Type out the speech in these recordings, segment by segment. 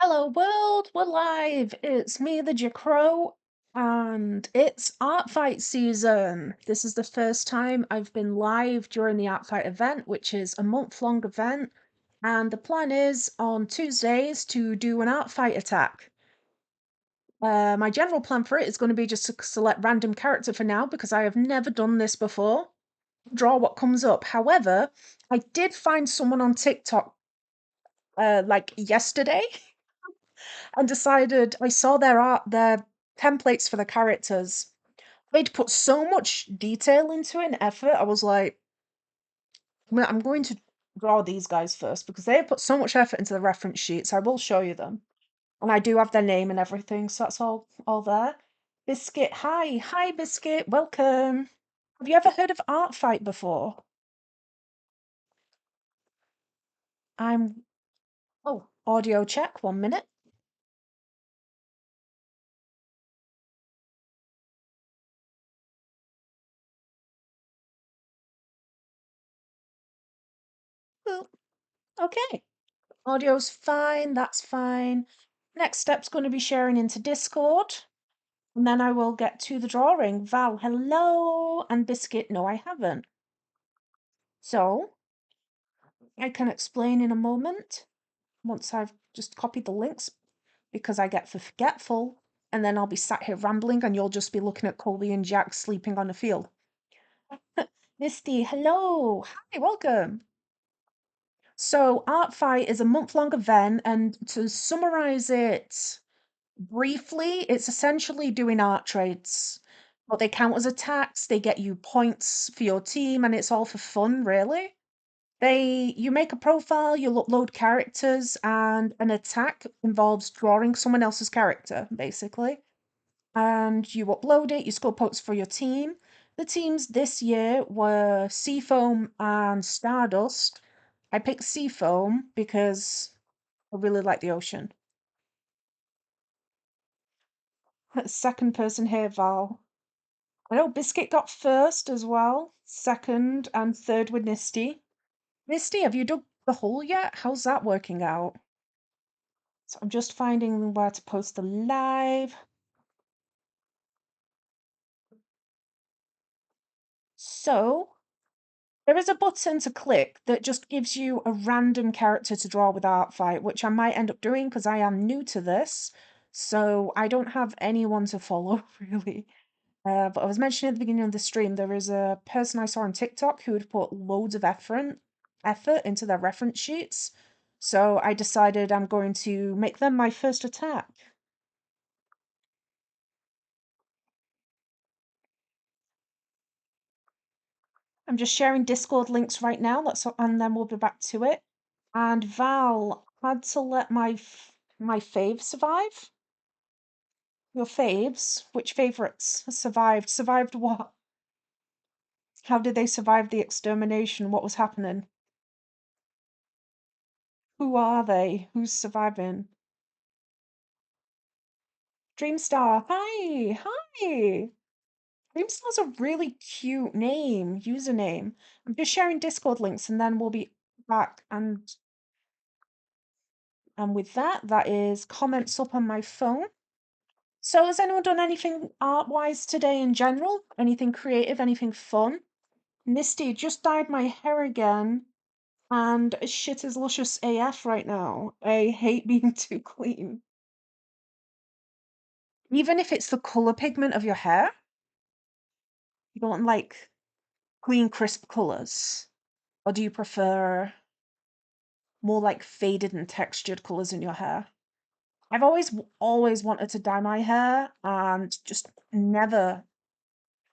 Hello world, we're live. It's me, the Jcrow, and it's Art Fight season. This is the first time I've been live during the Art Fight event, which is a month-long event, and the plan is on Tuesdays to do an Art Fight attack. My general plan for it is going to be just to select random character for now because I have never done this before. Draw what comes up. However, I did find someone on TikTok like yesterday and decided I saw their templates for the characters. They'd put so much detail into it and effort. I was like, I'm going to draw these guys first because they have put so much effort into the reference sheets. I will show you them. And I do have their name and everything, so that's all there. Biscuit, hi Biscuit, welcome. Have you ever heard of Art Fight before? Oh, audio check, 1 minute. Cool. Okay. Audio's fine, that's fine. Next step's going to be sharing into Discord. And then I will get to the drawing. Val, hello. And Biscuit, no, I haven't. So, I can explain in a moment once I've just copied the links because I get forgetful. And then I'll be sat here rambling and you'll just be looking at Colby and Jack sleeping on the field. Misty, hello. Hi, welcome. So, Art Fight is a month-long event, and to summarize it briefly, it's essentially doing art trades. But they count as attacks, they get you points for your team, and it's all for fun, really. You make a profile, you'll upload characters, and an attack involves drawing someone else's character, basically. And you upload it, you score points for your team. The teams this year were Seafoam and Stardust. I picked Seafoam because I really like the ocean. Second person here, Val. I know Biscuit got first as well, second and third with Misty. Misty, have you dug the hole yet? How's that working out? So I'm just finding where to post the live. So there is a button to click that just gives you a random character to draw with ArtFight, which I might end up doing because I am new to this. So I don't have anyone to follow, really. But I was mentioning at the beginning of the stream, there is a person I saw on TikTok who had put loads of effort into their reference sheets. So I decided I'm going to make them my first attack. I'm just sharing Discord links right now, and then we'll be back to it. And Val had to let my fave survive. Your faves? Which favorites survived? Survived what? How did they survive the extermination? What was happening? Who are they? Who's surviving? Dreamstar, hi, hi. Dreamstar's a really cute username. I'm just sharing Discord links and then we'll be back. And with that, that is comments up on my phone. So has anyone done anything art-wise today in general? Anything creative, anything fun? Misty just dyed my hair again, and shit is luscious AF right now. I hate being too clean. Even if it's the color pigment of your hair, you don't like clean, crisp colors? Or do you prefer more like faded and textured colors in your hair? I've always wanted to dye my hair and just never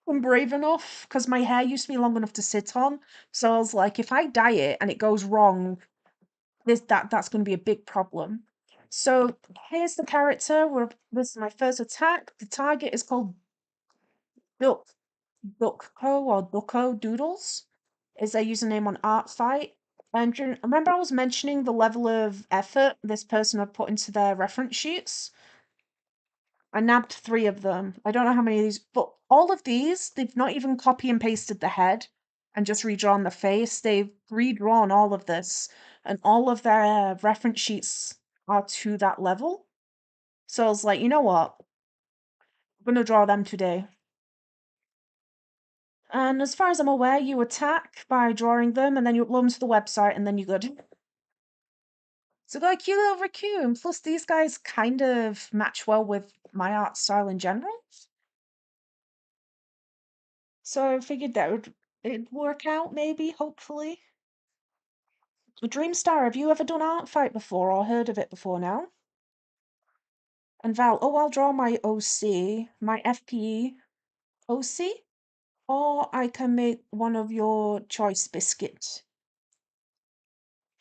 been brave enough because my hair used to be long enough to sit on. So I was like, if I dye it and it goes wrong, that's going to be a big problem. So here's the character. This is my first attack. The target is called Duckko or Dukkodoodles is their username on ArtFight. And remember I was mentioning the level of effort this person had put into their reference sheets? I nabbed 3 of them. I don't know how many of these, but all of these, they've not even copy and pasted the head and just redrawn the face. They've redrawn all of this, and all of their reference sheets are to that level. So I was like, you know what? I'm gonna draw them today. And as far as I'm aware, you attack by drawing them and then you upload them to the website and then you're good. So got a cute little raccoon. Plus these guys kind of match well with my art style in general. So I figured it'd work out maybe, hopefully. Dreamstar, have you ever done ARTFIGHT before or heard of it before now? And Val, oh, I'll draw my OC, my FPE OC, or I can make one of your choice biscuit.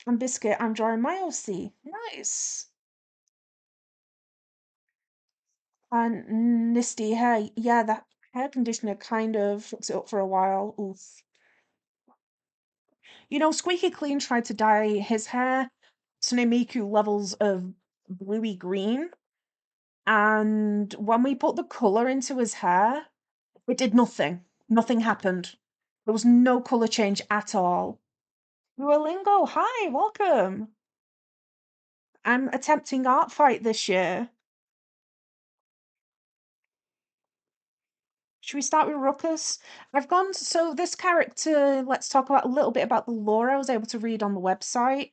And biscuit, I'm drawing my OC. Nice. And Nisty hair, yeah, that hair conditioner kind of fixed it up for a while. Oof. You know, Squeaky Clean tried to dye his hair Tsunemiku levels of bluey green. And when we put the colour into his hair, it did nothing. Nothing happened. There was no colour change at all. Duolingo, hi, welcome. I'm attempting ARTFIGHT this year. Should we start with Ruckus? So this character, let's talk about a little bit about the lore I was able to read on the website.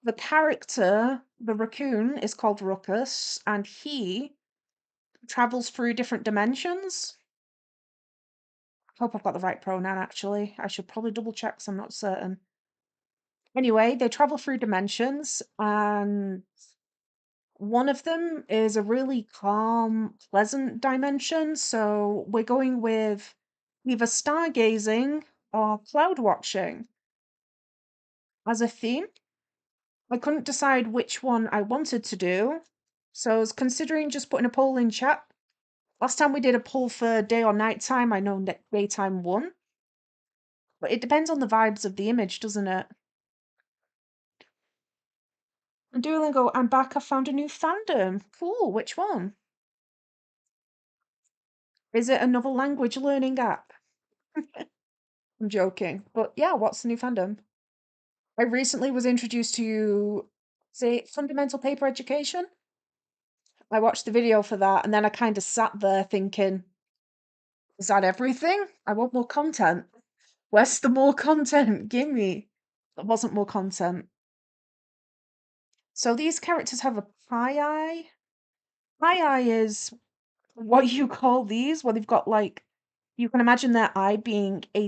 The character, the raccoon, is called Ruckus, and he travels through different dimensions. Hope I've got the right pronoun, actually. I should probably double check because I'm not certain. Anyway, they travel through dimensions, and one of them is a really calm, pleasant dimension. So we're going with either stargazing or cloud watching as a theme. I couldn't decide which one I wanted to do, so I was considering just putting a poll in chat. Last time we did a poll for day or night time, I know daytime won. But it depends on the vibes of the image, doesn't it? And Duolingo, I'm back. I found a new fandom. Cool. Which one? Is it another language learning app? I'm joking. But yeah, what's the new fandom? I recently was introduced to, say, fundamental paper education. I watched the video for that and then I kind of sat there thinking, is that everything? I want more content. Where's the more content? Gimme. There wasn't more content. So these characters have a pie eye. Pie eye is what you call these, where they've got like, you can imagine their eye being a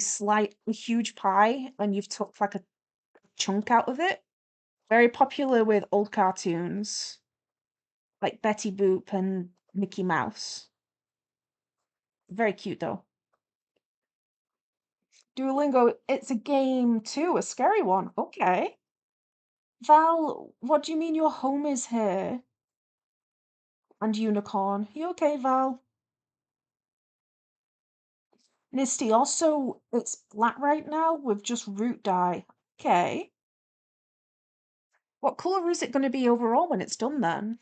huge pie, and you've took like a chunk out of it. Very popular with old cartoons, like Betty Boop and Mickey Mouse. Very cute though. Duolingo, it's a game too, a scary one. Okay. Val, what do you mean your home is here? And unicorn. You okay, Val? Nisty, also, it's black right now with just root dye. Okay. What colour is it going to be overall when it's done then?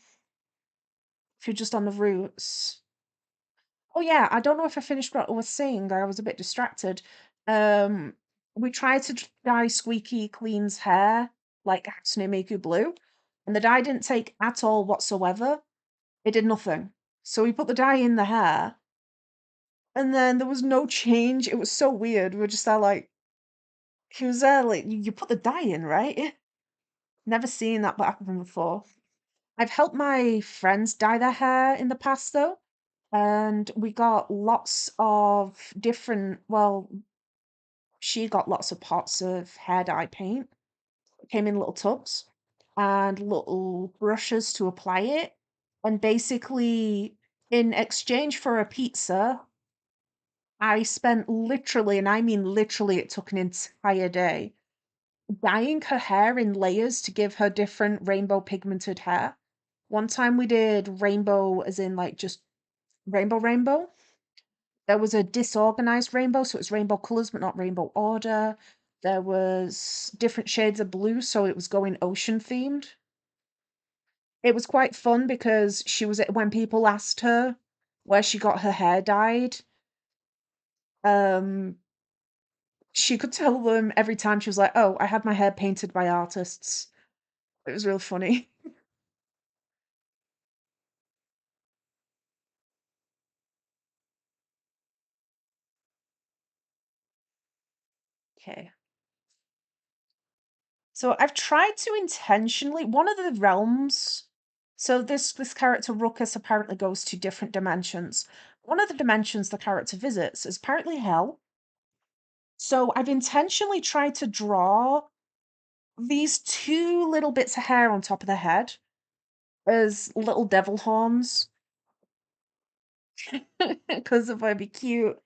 If you're just on the roots. Oh yeah, I don't know if I finished what I was saying. I was a bit distracted. Um, we tried to dye Squeaky Clean's hair like Hatsune Miku blue, and the dye didn't take at all whatsoever. It did nothing. So we put the dye in the hair, and then there was no change. It was so weird. We were just there like, he was there like, you put the dye in, right? Never seen that happen before. I've helped my friends dye their hair in the past though, and we got lots of different, well, she got lots of pots of hair dye paint. It came in little tubs and little brushes to apply it. And basically, in exchange for a pizza, I spent literally, and I mean literally, it took an entire day dyeing her hair in layers to give her different rainbow pigmented hair. One time we did rainbow as in like just rainbow. There was a disorganized rainbow, so it was rainbow colors but not rainbow order. There was different shades of blue, so it was going ocean themed. It was quite fun because she was when people asked her where she got her hair dyed, um, she could tell them every time. She was like, "Oh, I had my hair painted by artists." It was real funny. Okay. So I've tried to intentionally one of the realms. So this character Ruckus apparently goes to different dimensions. One of the dimensions the character visits is apparently hell. So I've intentionally tried to draw these two little bits of hair on top of the head as little devil horns because it might be cute.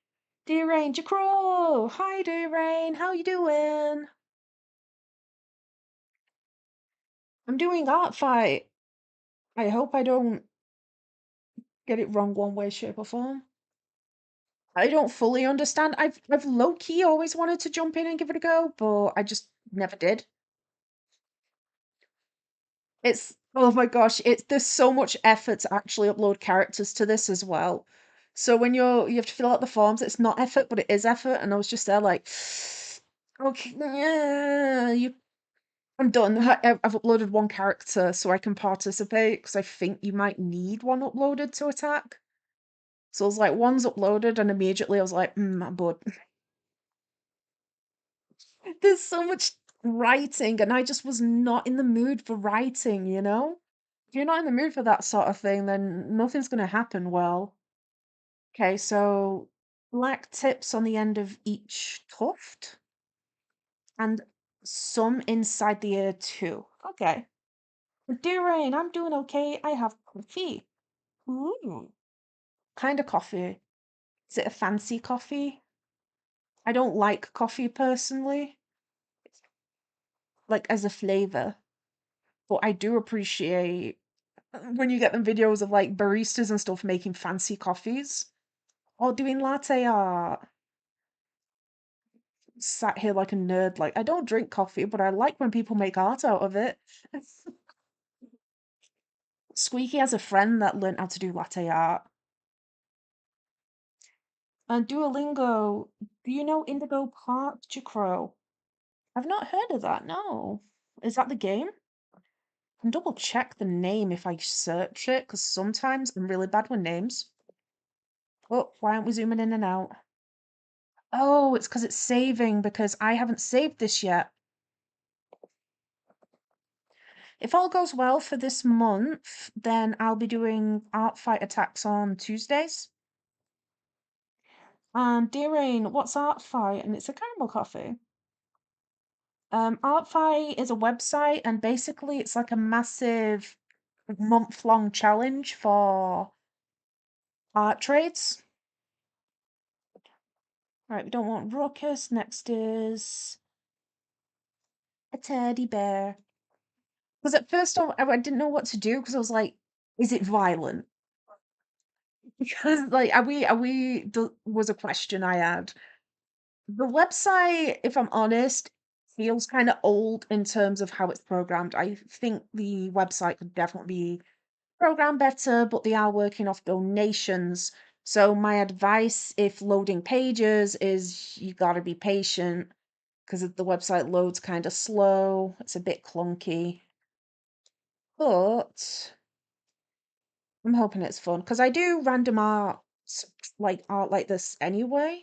Dear Rain, Jcrow! Hi, Dear Rain. How you doing? I'm doing art fight. I hope I don't get it wrong one way, shape, or form. I don't fully understand. I've low key always wanted to jump in and give it a go, but I just never did. It's oh my gosh, it's there's so much effort to actually upload characters to this as well. So when you have to fill out the forms, it's not effort, but it is effort, and I was just there like, okay, yeah, I'm done. I've uploaded one character so I can participate because I think you might need one uploaded to attack. So I was like, one's uploaded, and immediately I was like, I'm bored. There's so much writing, and I just was not in the mood for writing, you know? If you're not in the mood for that sort of thing, then nothing's going to happen well. Okay, so black tips on the end of each tuft, and some inside the ear too. Okay. Dear Rain, I'm doing okay. I have coffee. Ooh. Kind of coffee. Is it a fancy coffee? I don't like coffee personally, like as a flavor, but I do appreciate when you get them videos of like baristas and stuff making fancy coffees or doing latte art. Sat here like a nerd, like I don't drink coffee, but I like when people make art out of it. Squeaky has a friend that learned how to do latte art. And Duolingo, do you know Indigo Park Jcrow? I've not heard of that, no. Is that the game? I can double check the name if I search it, because sometimes I'm really bad with names. Oh, why aren't we zooming in and out? Oh, it's because it's saving, because I haven't saved this yet. If all goes well for this month, then I'll be doing art fight attacks on Tuesdays. And Dear Rain, what's art fight? And it's a caramel coffee. Art fight is a website, and basically it's like a massive month-long challenge for art trades. Right, we don't want Ruckus. Next is a teddy bear. Because at first I didn't know what to do because I was like, is it violent? Because like, was a question I had. The website, if I'm honest, feels kind of old in terms of how it's programmed. I think the website could definitely be programmed better, but they are working off donations. So my advice, if loading pages, is you gotta be patient because the website loads kind of slow. It's a bit clunky, but I'm hoping it's fun because I do random art like this anyway.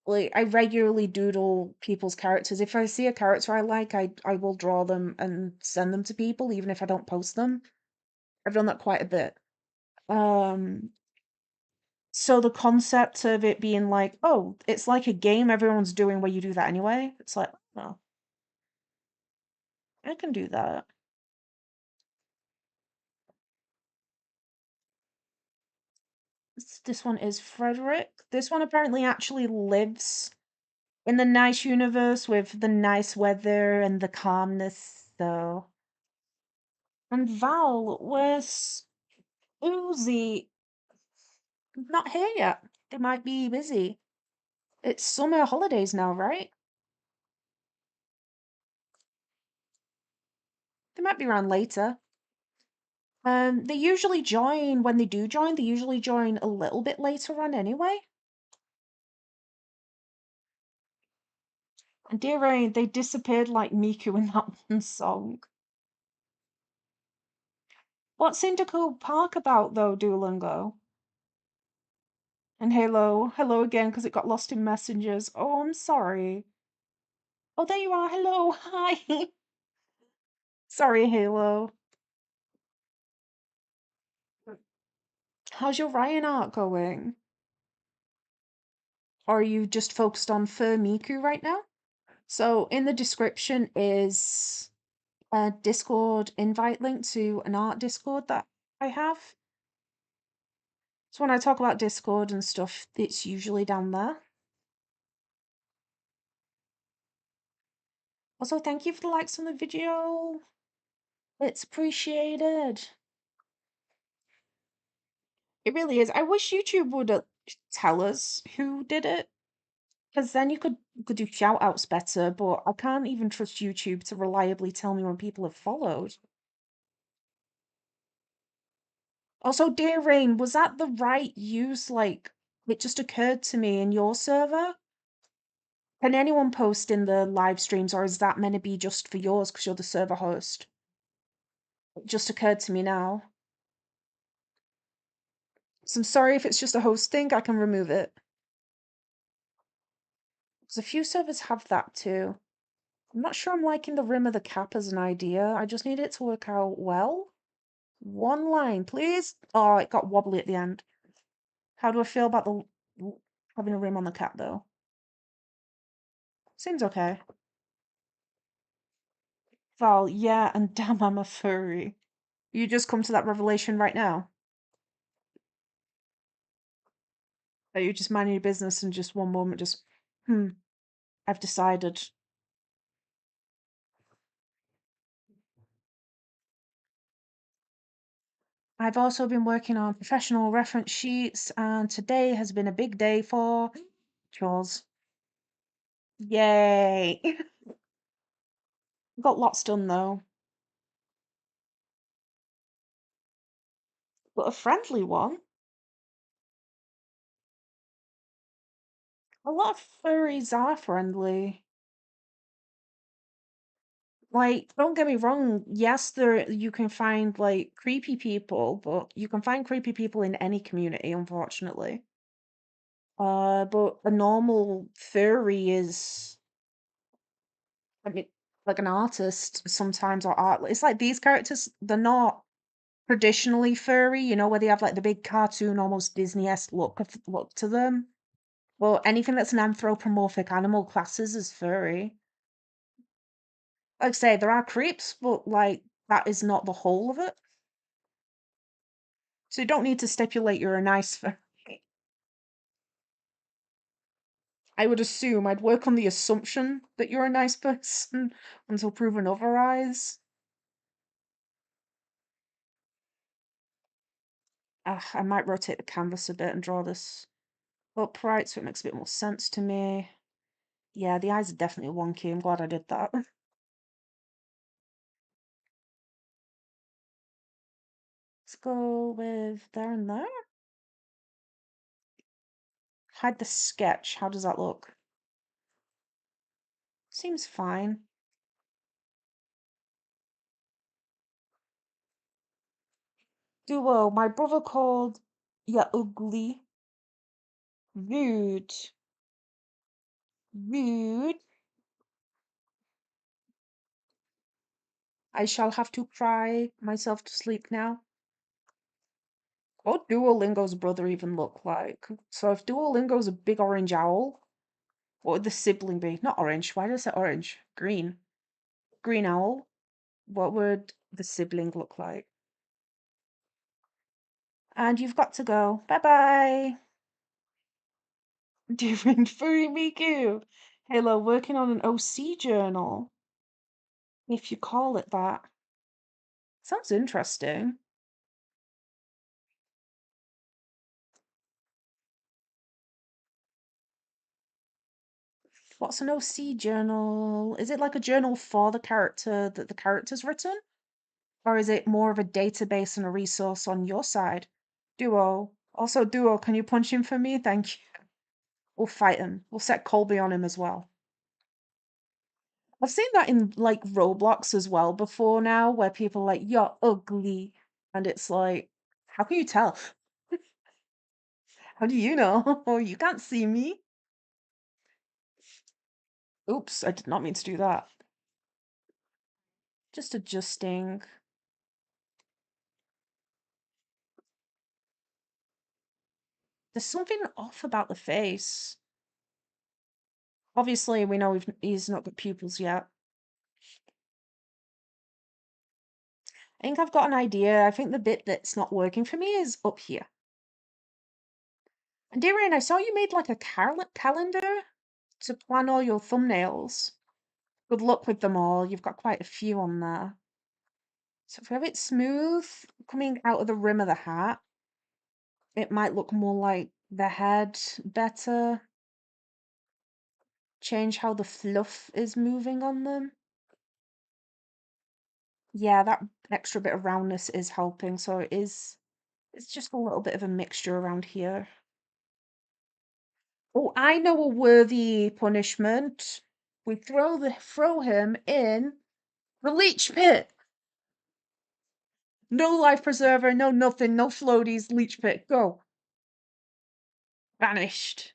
Like I regularly doodle people's characters. If I see a character I like, I will draw them and send them to people, even if I don't post them. I've done that quite a bit. Um, so the concept of it being like, oh, it's like a game everyone's doing where you do that anyway. It's like, oh, I can do that. This one is Frederick. This one apparently actually lives in the nice universe with the nice weather and the calmness, so. And Val, where's Uzi? Not here yet. They might be busy. It's summer holidays now, right? They might be around later. They usually join when they do join. They usually join a little bit later on anyway. And dear Rain, they disappeared like Miku in that one song. What's Indigo Park about though, Duolingo? And hello again because it got lost in messages. Oh, I'm sorry. Oh, there you are. Hello, hi. Sorry, Halo. How's your Ryan art going? Or are you just focused on Fur Miku right now? So in the description is a Discord invite link to an art Discord that I have. So when I talk about Discord and stuff, it's usually down there. Also, thank you for the likes on the video. It's appreciated. It really is. I wish YouTube would tell us who did it, because then you could do shout outs better, but I can't even trust YouTube to reliably tell me when people have followed. Also, Dear Rain, was that the right use? Like, it just occurred to me in your server. Can anyone post in the live streams, or is that meant to be just for yours because you're the server host? It just occurred to me now. So I'm sorry if it's just a host thing, I can remove it. Because a few servers have that too. I'm not sure I'm liking the rim of the cap as an idea. I just need it to work out well. One line, please. Oh, it got wobbly at the end. How do I feel about the having a rim on the cap though? Seems okay. Val, yeah, and damn, I'm a furry. You just come to that revelation right now? That you just minding your business and just one moment just, I've decided. I've also been working on professional reference sheets, and today has been a big day for chores. Yay! Got lots done though, but a friendly one. A lot of furries are friendly. Like, don't get me wrong, yes, there you can find like creepy people, but you can find creepy people in any community, unfortunately. But a normal furry is, I mean, like an artist sometimes or art. It's like these characters, they're not traditionally furry, you know, where they have like the big cartoon, almost Disney-esque look to them. Well, anything that's an anthropomorphic animal classes as furry. Like I say, there are creeps, but like that is not the whole of it. So you don't need to stipulate you're a nice furry. I would assume I'd work on the assumption that you're a nice person until proven otherwise. I might rotate the canvas a bit and draw this upright so it makes a bit more sense to me. Yeah, the eyes are definitely wonky. I'm glad I did that. Let's go with there and there. Hide the sketch. How does that look? Seems fine. Duo, my brother called ya ugly. Rude. Rude. I shall have to cry myself to sleep now. What Duolingo's brother even look like? So if Duolingo's a big orange owl, what would the sibling be? Not orange. Why did I say orange? Green. Green owl. What would the sibling look like? And you've got to go. Bye bye. Doing Furry Miku. Hello, working on an OC journal, if you call it that. Sounds interesting. What's an OC journal? Is it like a journal for the character that the character's written? Or is it more of a database and a resource on your side? Duo. Also, Duo, can you punch him for me? Thank you. We'll fight him. We'll set Colby on him as well. I've seen that in like Roblox as well before now, where people are like, you're ugly. And it's like, how can you tell? How do you know? You can't see me. Oops, I did not mean to do that. Just adjusting. There's something off about the face. Obviously, we know he's not got pupils yet. I think I've got an idea. I think the bit that's not working for me is up here. And Darren, I saw you made like a calendar to plan all your thumbnails. Good luck with them all. You've got quite a few on there. So if we have it smooth coming out of the rim of the hat, it might look more like the head better. Change how the fluff is moving on them. Yeah, that extra bit of roundness is helping, so it's just a little bit of a mixture around here. Oh, I know a worthy punishment. We throw him in the leech pit. No life preserver, no nothing, no floaties, leech pit, go. Vanished.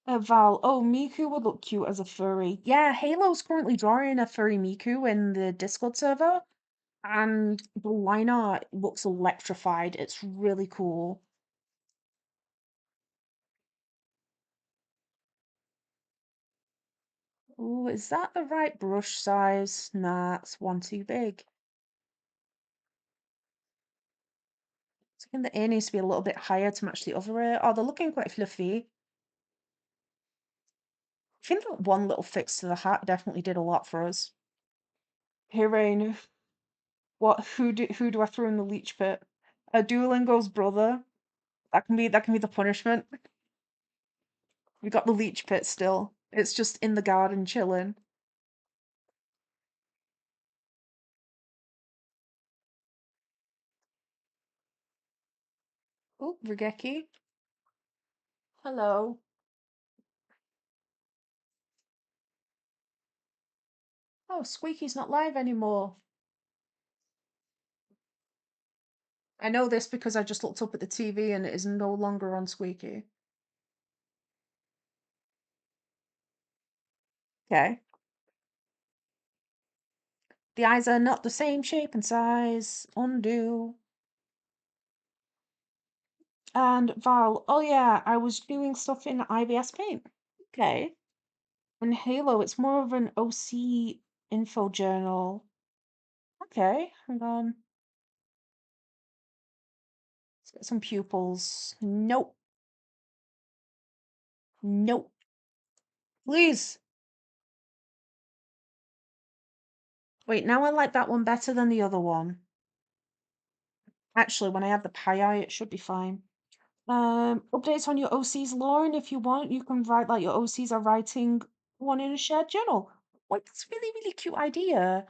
Val, oh, Miku would look cute as a furry. Yeah, Halo's currently drawing a furry Miku in the Discord server, and the line art looks electrified. It's really cool. Oh, is that the right brush size? Nah, it's one too big. I think the A needs to be a little bit higher to match the other A. Oh, they're looking quite fluffy. I think that one little fix to the hat definitely did a lot for us. Hey, Rain, who do I throw in the leech pit? A Duolingo's brother. That can be the punishment. We got the leech pit still. It's just in the garden chilling. Oh, Rigeki. Hello. Oh, Squeaky's not live anymore. I know this because I just looked up at the TV and it is no longer on Squeaky. Okay. The eyes are not the same shape and size. Undo. And Val, oh yeah, I was doing stuff in IBS Paint. Okay. And Halo, it's more of an OC info journal. Okay, hang on. Let's get some pupils. Nope. Nope. Please. Wait, now I like that one better than the other one. Actually, when I add the pie eye, it should be fine. Updates on your OC's lore, and if you want, you can write like your OCs are writing one in a shared journal. Wait, that's a really, really cute idea.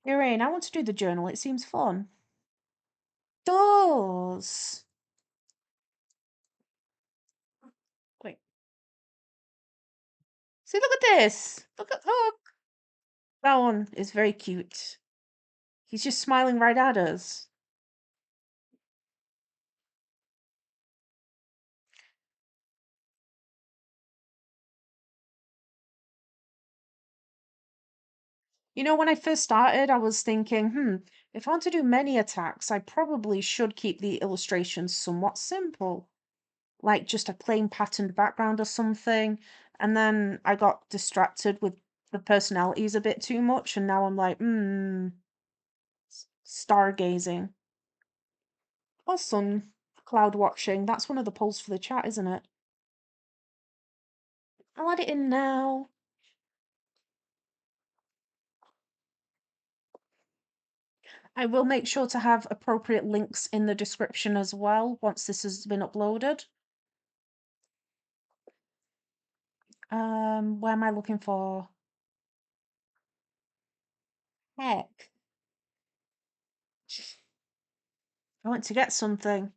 Irene, I want to do the journal. It seems fun. Does. Wait. See, look at this. Look. That one is very cute. He's just smiling right at us. You know, when I first started, I was thinking, if I want to do many attacks, I probably should keep the illustrations somewhat simple, like just a plain patterned background or something. And then I got distracted with the personalities a bit too much, and now I'm like, stargazing. Or sun cloud watching. That's one of the polls for the chat, isn't it? I'll add it in now. I will make sure to have appropriate links in the description as well once this has been uploaded. Where am I looking for? Heck. I went to get something.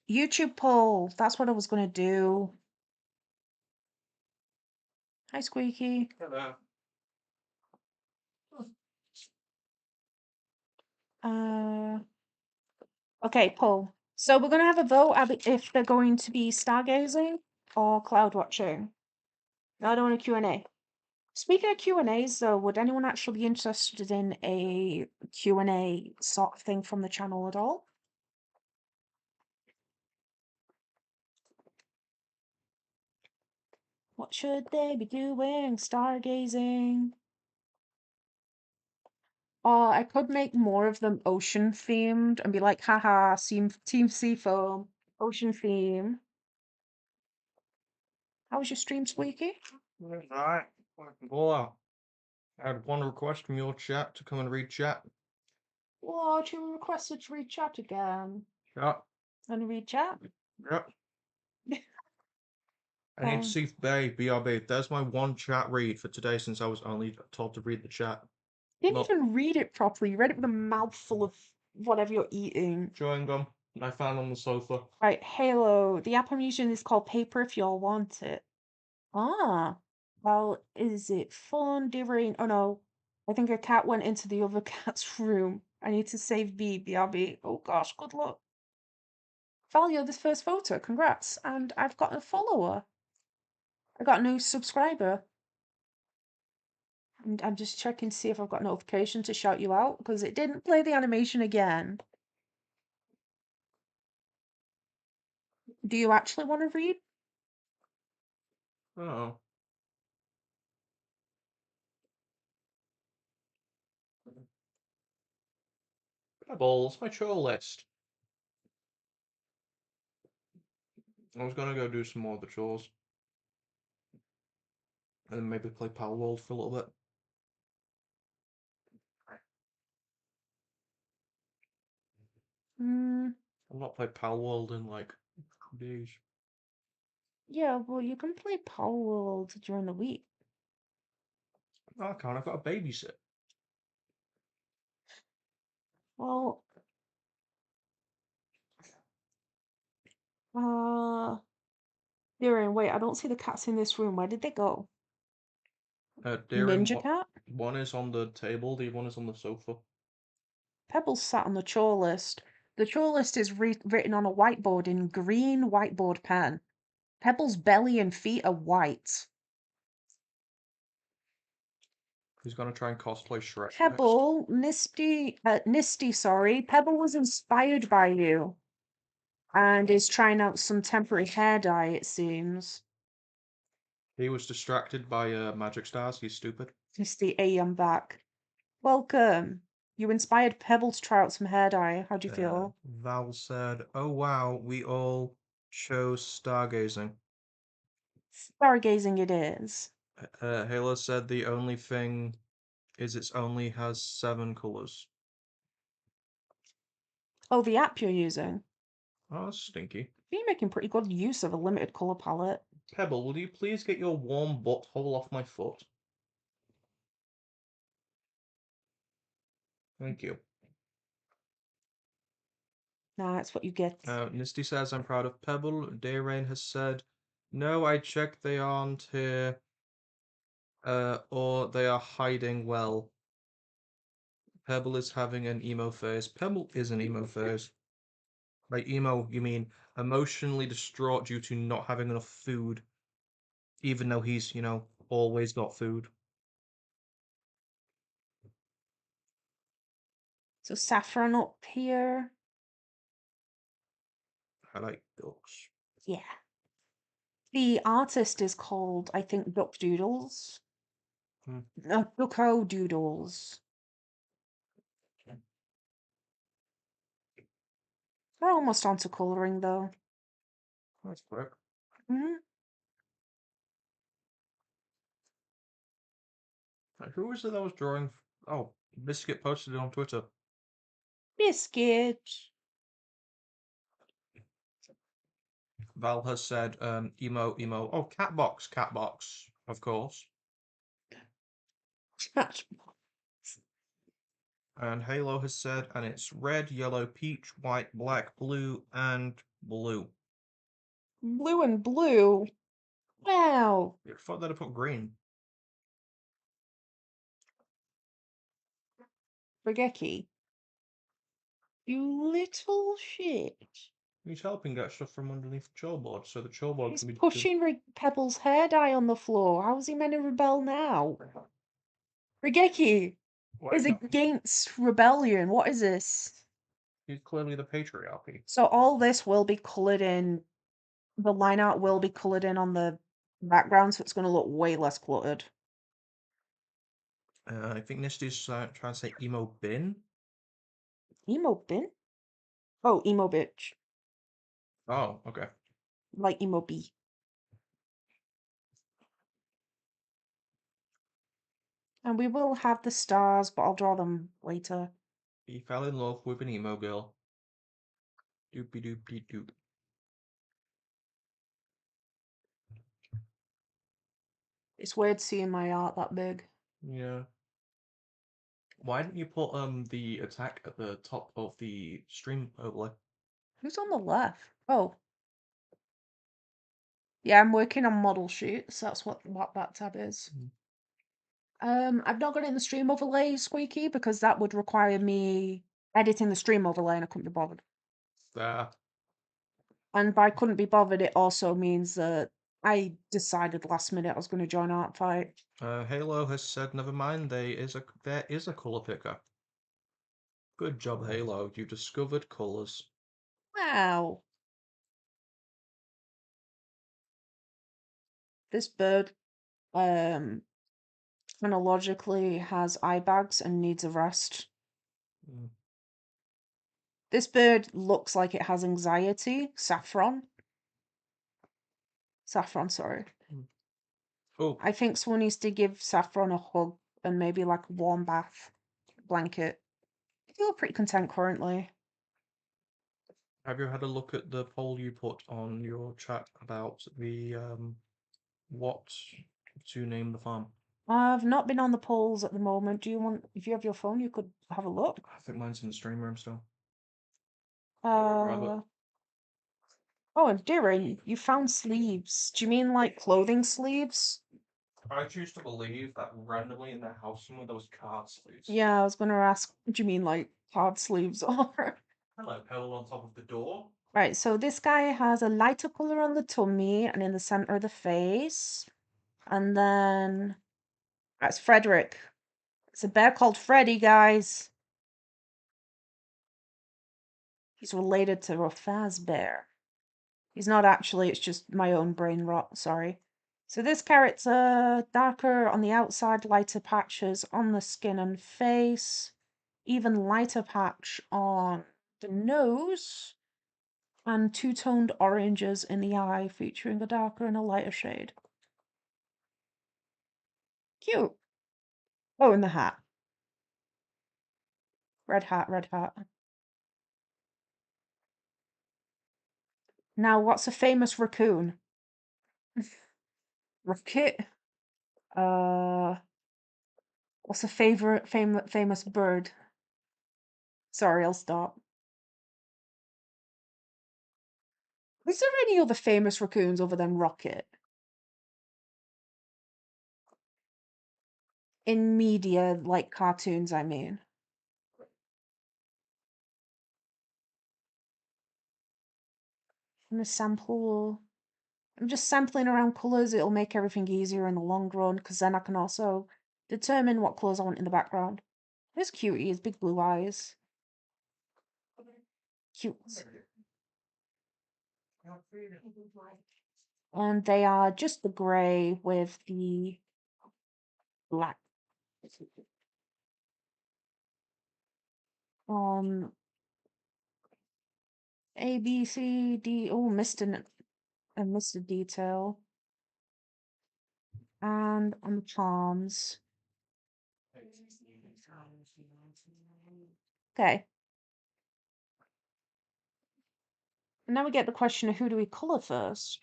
YouTube poll. That's what I was going to do. Hi, Squeaky. Hello. Okay, poll. So we're gonna have a vote if they're going to be stargazing or cloud watching. No, I don't want a Q&A. Speaking of Q&As, though, would anyone actually be interested in a Q&A sort of thing from the channel at all? What should they be doing? Stargazing. Or I could make more of them ocean themed and be like, haha, Team Seafoam, ocean theme. How was your stream, Squeaky? Right. Well, I had one request from your chat to come and read chat. What, you requested to read chat again? Chat. And read chat? Yep. I need to see BRB. There's my one chat read for today since I was only told to read the chat. Didn't Look. even read it properly. You read it with a mouthful of whatever you're eating. Chewing gum I found on the sofa. Right, Halo. The app I'm using is called Paper if you all want it. Ah. Well, is it fun, different? Oh no. I think a cat went into the other cat's room. I need to save B, BRB. Oh gosh, good luck. Value this first photo. Congrats. And I've got a follower. I got a new subscriber. And I'm just checking to see if I've got notification to shout you out because it didn't play the animation again. Do you actually want to read? Oh. Balls, my chore list. I was gonna go do some more of the chores. And then maybe play Power World for a little bit. I've not played Power World in like 2 days. Yeah, well, you can play Power World during the week. Oh, I can't, I've got a babysit. Well, Darren, wait, I don't see the cats in this room. Where did they go? Darren, Ninja cat? one is on the table, the one is on the sofa. Pebbles sat on the chore list. The chore list is written on a whiteboard in green whiteboard pen. Pebbles' belly and feet are white. He's gonna try and cosplay Shrek next. Pebble, Nisty, sorry. Pebble was inspired by you and is trying out some temporary hair dye, it seems. He was distracted by magic stars. He's stupid. Nisty, hey, I'm back. Welcome. You inspired Pebble to try out some hair dye. How do you feel? Val said, "Oh wow, we all chose stargazing." Stargazing it is. Halo said the only thing is it only has 7 colors. Oh, the app you're using. Oh, that's stinky. You're making pretty good use of a limited color palette. Pebble, will you please get your warm butthole off my foot? Thank you. Nah, that's what you get. Nisty says, I'm proud of Pebble. Dayrain has said, no, I checked they aren't here. Or they are hiding well. Pebble is having an emo phase. Pebble is an emo phase. By emo, you mean emotionally distraught due to not having enough food. Even though he's, always got food. So Saffron up here. I like ducks. Yeah. The artist is called, I think, Duckdoodles. Duckodoodles. We're almost on to colouring, though. That's quick. Hmm? Who was it that was drawing? Oh, Biscuit posted it on Twitter. Biscuit. Val has said, emo. Oh, Catbox, of course. And Halo has said, and it's red, yellow, peach, white, black, blue, and blue. Blue and blue. Wow. I thought they'd have put green. Spaghetti. You little shit. He's helping get stuff from underneath the chalkboard, so the chalkboard He's can be. pushing Pebble's hair dye on the floor. How's he meant to rebel now? Rigeki is against rebellion. What is this? He's clearly the patriarchy. So all this will be coloured in. The line art will be coloured in on the background, so it's going to look way less cluttered. I think Nisty's trying to say emo bin. Emo bin? Oh, emo bitch. Oh, okay. Like emo bee. And we will have the stars, but I'll draw them later. He fell in love with an emo girl. Doopy doopy doop. It's weird seeing my art that big. Yeah. Why didn't you put the attack at the top of the stream overlay? Who's on the left? Oh. Yeah, I'm working on model shoots. That's what that tab is. I've not got it in the stream overlay, Squeaky, because that would require me editing the stream overlay and I couldn't be bothered. There. And by couldn't be bothered, it also means that I decided last minute I was going to join ARTFIGHT. Halo has said, never mind, there is a colour picker. Good job, Halo. You discovered colours. Wow. This bird chronologically has eye bags and needs a rest. Mm. This bird looks like it has anxiety. Saffron. Saffron, sorry. Oh, I think someone needs to give Saffron a hug and maybe like a warm bath blanket. I feel pretty content currently. have you had a look at the poll you put on your chat about the what to name the farm? I've not been on the polls at the moment. Do you want, if you have your phone, you could have a look? I think mine's in the stream room still. Uh, oh, and Darren, you found sleeves. Do you mean like clothing sleeves? I choose to believe that randomly in their house somewhere there was card sleeves. Yeah, I was gonna ask, do you mean like card sleeves or? Hello, Pearl on top of the door. Right, so this guy has a lighter color on the tummy and in the center of the face. And then that's Frederick. It's a bear called Freddy, guys. He's related to a Fazbear. He's not actually, it's just my own brain rot, sorry. So this character, darker on the outside, lighter patches on the skin and face, even lighter patch on the nose, and two-toned oranges in the eye, featuring a darker and a lighter shade. Cute. Oh, and the hat. Red hat, red hat. Now, what's a famous raccoon? Rocket? What's a famous bird? Sorry, I'll stop. Is there any other famous raccoons other than Rocket? In media, like cartoons, I mean. I'm gonna sample. I'm just sampling around colours. It'll make everything easier in the long run, because then I can also determine what colours I want in the background. This cutie has big blue eyes. Cute. And they are just the grey with the black. A, B, C, D. Oh, I missed a detail. And on the palms. Okay. And now we get the question of who do we colour first?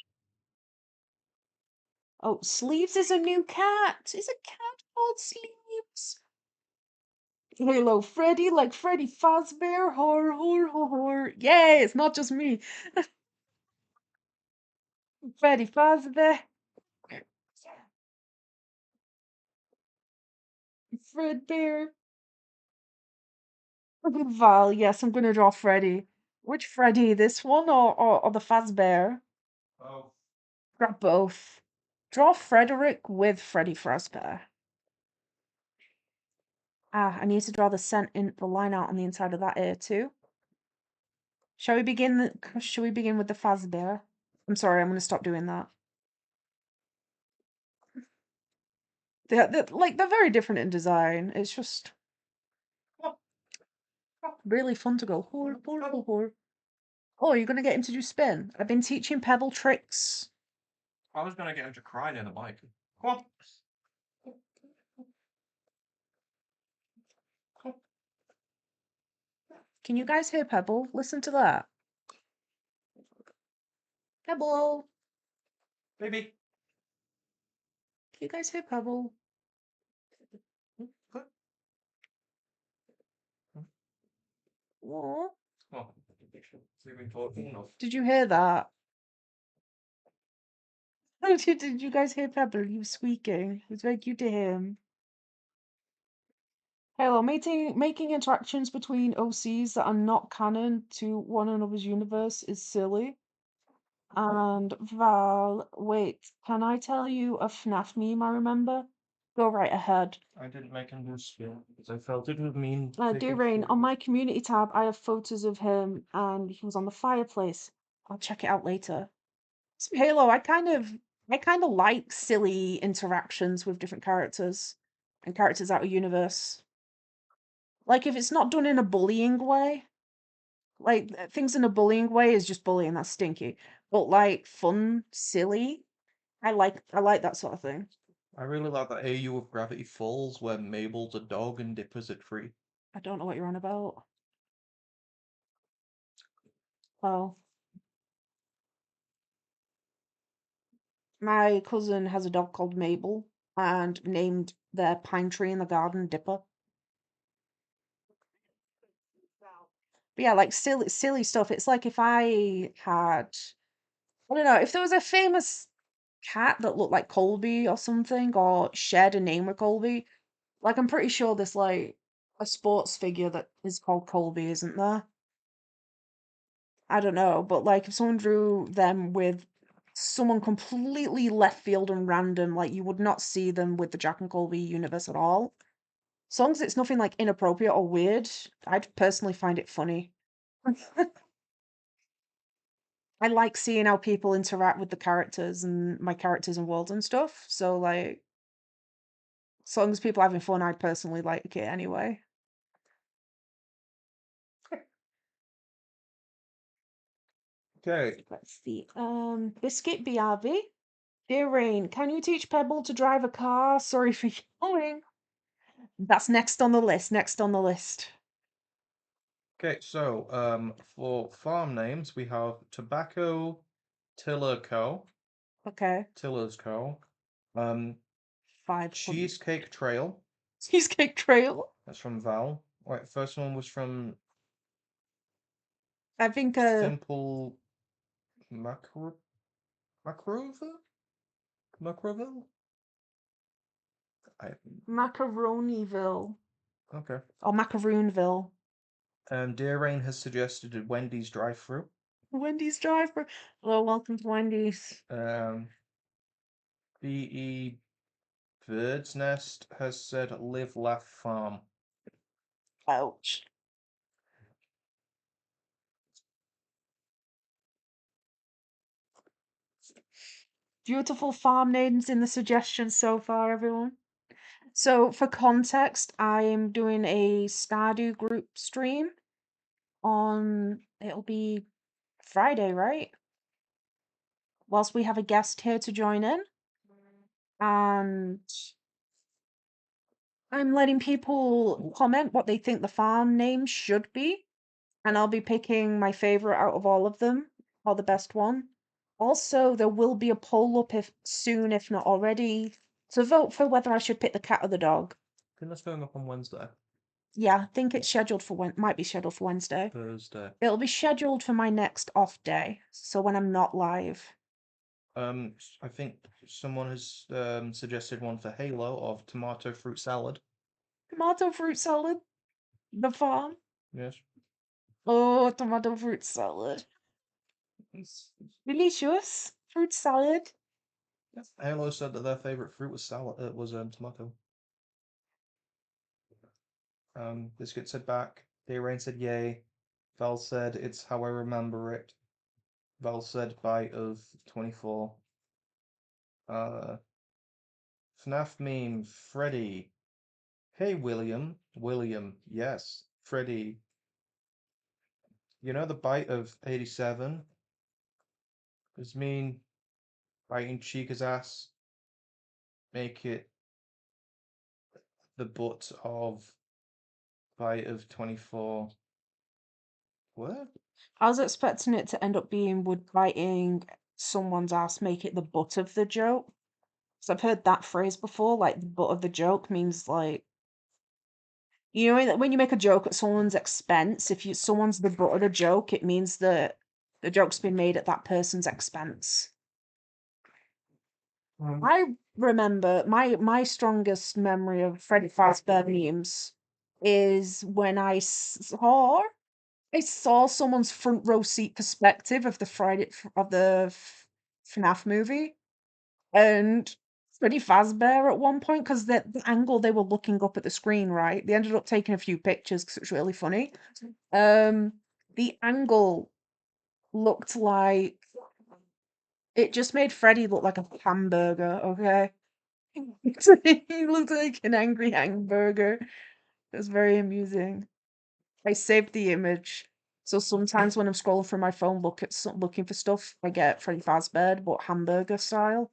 Oh, Sleeves is a new cat. Is a cat called Sleeves? Hello, Freddy, like Freddy Fazbear. Hor, hor, hor, hor. Yay, it's not just me. Freddy Fazbear. Fred Bear. Val, yes, I'm gonna draw Freddy. Which Freddy? This one or the Fazbear? Oh. Grab both. Draw Frederick with Freddy Fazbear. Ah, I need to draw the line out on the inside of that ear too. Shall we begin with the Fazbear? I'm sorry, I'm gonna stop doing that. They're very different in design. It's just really fun to go. Oh, you're gonna get him to do spin. I've been teaching Pebble tricks. I was gonna get him to cry near the mic. Come on. Can you guys hear Pebble? Listen to that. Pebble. Baby. Can you guys hear Pebble? What? Oh, we've been talking enough. Did you hear that? Did you guys hear Pebble? He was squeaking. It was very cute to him. Hello, making interactions between OCs that are not canon to one another's universe is silly. And Val, wait, can I tell you a FNAF meme I remember? Go right ahead. I didn't make him do spin because I felt it would mean. Dear Rain, on my community tab, I have photos of him and he was on the fireplace. I'll check it out later. So Halo, I kind of like silly interactions with different characters and characters out of universe. Like if it's not done in a bullying way, like things in a bullying way is just bullying, that's stinky. But like fun, silly, I like that sort of thing. I really like that AU of Gravity Falls where Mabel's a dog and Dipper's a tree. I don't know what you're on about. Oh, my cousin has a dog called Mabel and named their pine tree in the garden Dipper. But yeah, like silly stuff. It's like if I had, I don't know, if there was a famous cat that looked like Colby or something, or shared a name with Colby, like I'm pretty sure there's like a sports figure that is called Colby, isn't there? I don't know, but like if someone drew them with someone completely left field and random, like you would not see them with the Jack and Colby universe at all. As long as it's nothing like inappropriate or weird, I'd personally find it funny. I like seeing how people interact with the characters and my characters and worlds and stuff. So like, as long as people are having fun, I personally like it anyway. Okay. Let's see. Biscuit BRB. Dear Rain, can you teach Pebble to drive a car? Sorry for yelling. That's next on the list. Next on the list. Okay, so for farm names we have Tobacco Tiller Co. Okay. Tiller's Co. Um 500. Cheesecake Trail. Cheesecake Trail. That's from Val. Right, first one was from I think Simple Macrover? Macroville? I Macaroniville okay. or Macaroonville. Dear Rain has suggested a Wendy's drive-through. Wendy's driver. Hello, welcome to Wendy's. BE Bird's Nest has said Live Laugh Farm. Ouch. Beautiful farm names in the suggestions so far, everyone. So, for context, I am doing a Stardew group stream on, it'll be Friday, right? Whilst we have a guest here to join in. And I'm letting people comment what they think the farm name should be. And I'll be picking my favorite out of all of them, or the best one. Also, there will be a poll up if soon, if not already, to vote for whether I should pick the cat or the dog. I think that's going up on Wednesday. Yeah, I think it's scheduled for might be scheduled for Wednesday. Thursday. It'll be scheduled for my next off day, so when I'm not live. I think someone has suggested one for Halo of tomato fruit salad. Tomato fruit salad, the farm. Yes. Oh, tomato fruit salad. Delicious. Fruit salad. Halo said that their favorite fruit was salad. It was tomato. Biscuit said back. Rain said yay. Val said it's how I remember it. Val said bite of 24. Uh, FNAF meme Freddy. Hey William. William. Yes. Freddy. You know the bite of 87? Does mean biting Chica's ass make it the butt of bite of 24? What? I was expecting it to end up being would biting someone's ass make it the butt of the joke. So I've heard that phrase before, like the butt of the joke means like you know when you make a joke at someone's expense, if someone's the butt of the joke, it means that the joke's been made at that person's expense. I remember my strongest memory of Freddy Fazbear memes is when I saw someone's front row seat perspective of the FNAF movie, and Freddy Fazbear at one point because the angle they were looking up at the screen, right? They ended up taking a few pictures because it was really funny. Um, the angle looked like it just made Freddy look like a hamburger. Okay, he looked like an angry hamburger. It was very amusing. I saved the image. So sometimes when I'm scrolling through my phone, looking for stuff, I get Freddy Fazbear, but hamburger style.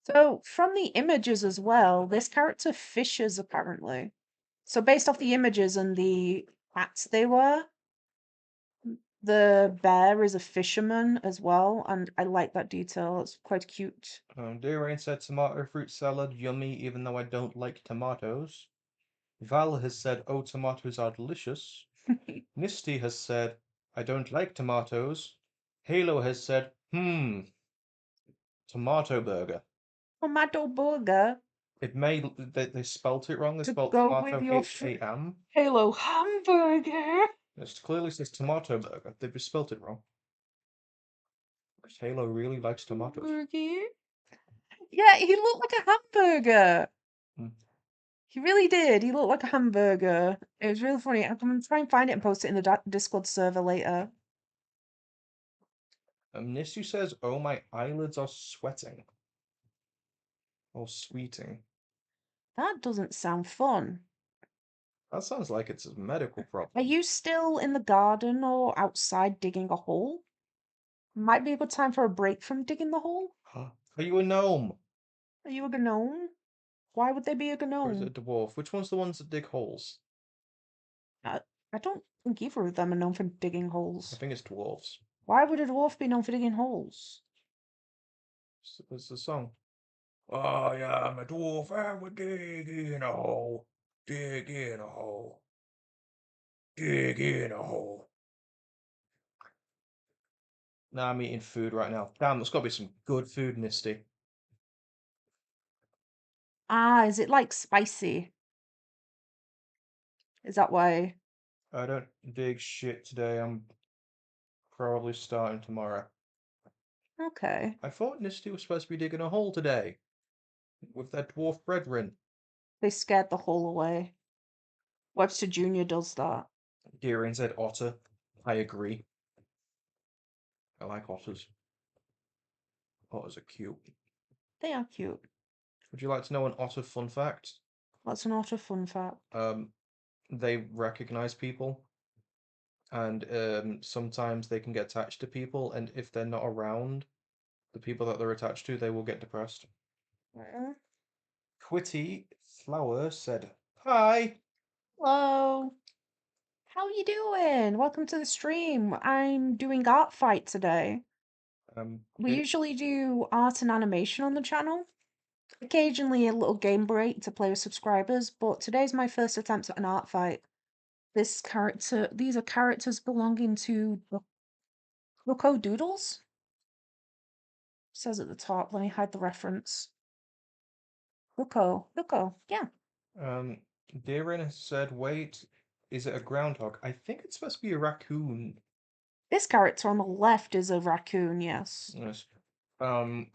So from the images as well, this character fishes apparently. So based off the images and the hats they wear, the bear is a fisherman as well, and I like that detail. It's quite cute. Rain said tomato fruit salad, yummy, even though I don't like tomatoes. Val has said, oh, tomatoes are delicious. Misty has said, I don't like tomatoes. Halo has said, tomato burger. Tomato burger They spelt it wrong. They to spelt go with tomato your H-A-M. Halo hamburger. It clearly says tomato burger. They've just spelt it wrong. Halo really likes tomatoes. Hamburger. Yeah, he looked like a hamburger. Hmm. He really did. He looked like a hamburger. It was really funny. I'm gonna try and find it and post it in the Discord server later. Nissu says, oh, my eyelids are sweating. Or sweeting. That doesn't sound fun. That sounds like it's a medical Are problem. you still in the garden or outside digging a hole? Might be a good time for a break from digging the hole. Are you a gnome? Are you a gnome? Why would they be a Or is it gnome? a dwarf? Which one's the ones that dig holes? I don't think either of them are known for digging I holes. think it's dwarves. Why would a dwarf be known for digging holes? It's the song. I am a dwarf and we dig in a hole. Dig in a hole. Dig in a hole. Now I'm eating food right now. Damn, there's got to be some good food, Nisty. Ah, is it like spicy? Is that why? I don't dig shit today. I'm probably starting tomorrow. Okay. I thought Nisty was supposed to be digging a hole today with their dwarf brethren. They scared the hole away. Webster Jr. does that. Deering said otter. I agree. I like otters. Otters are cute. They are cute. Would you like to know an otter fun fact? That's not a fun fact. They recognize people, and sometimes they can get attached to people, and if they're not around the people that they're attached to, they will get depressed. Mm. Quitty Flower said, "Hi." Hello. How you doing? Welcome to the stream. I'm doing art fight today. We It, usually do art and animation on the channel. Occasionally a little game break to play with subscribers, but today's my first attempt at an art fight. These are characters belonging to Duckkodoodles. Says at the top, let me hide the reference. Dukko, yeah. Darren has said, wait, is it a groundhog? I think it's supposed to be a raccoon. This character on the left is a raccoon, yes. Yes. And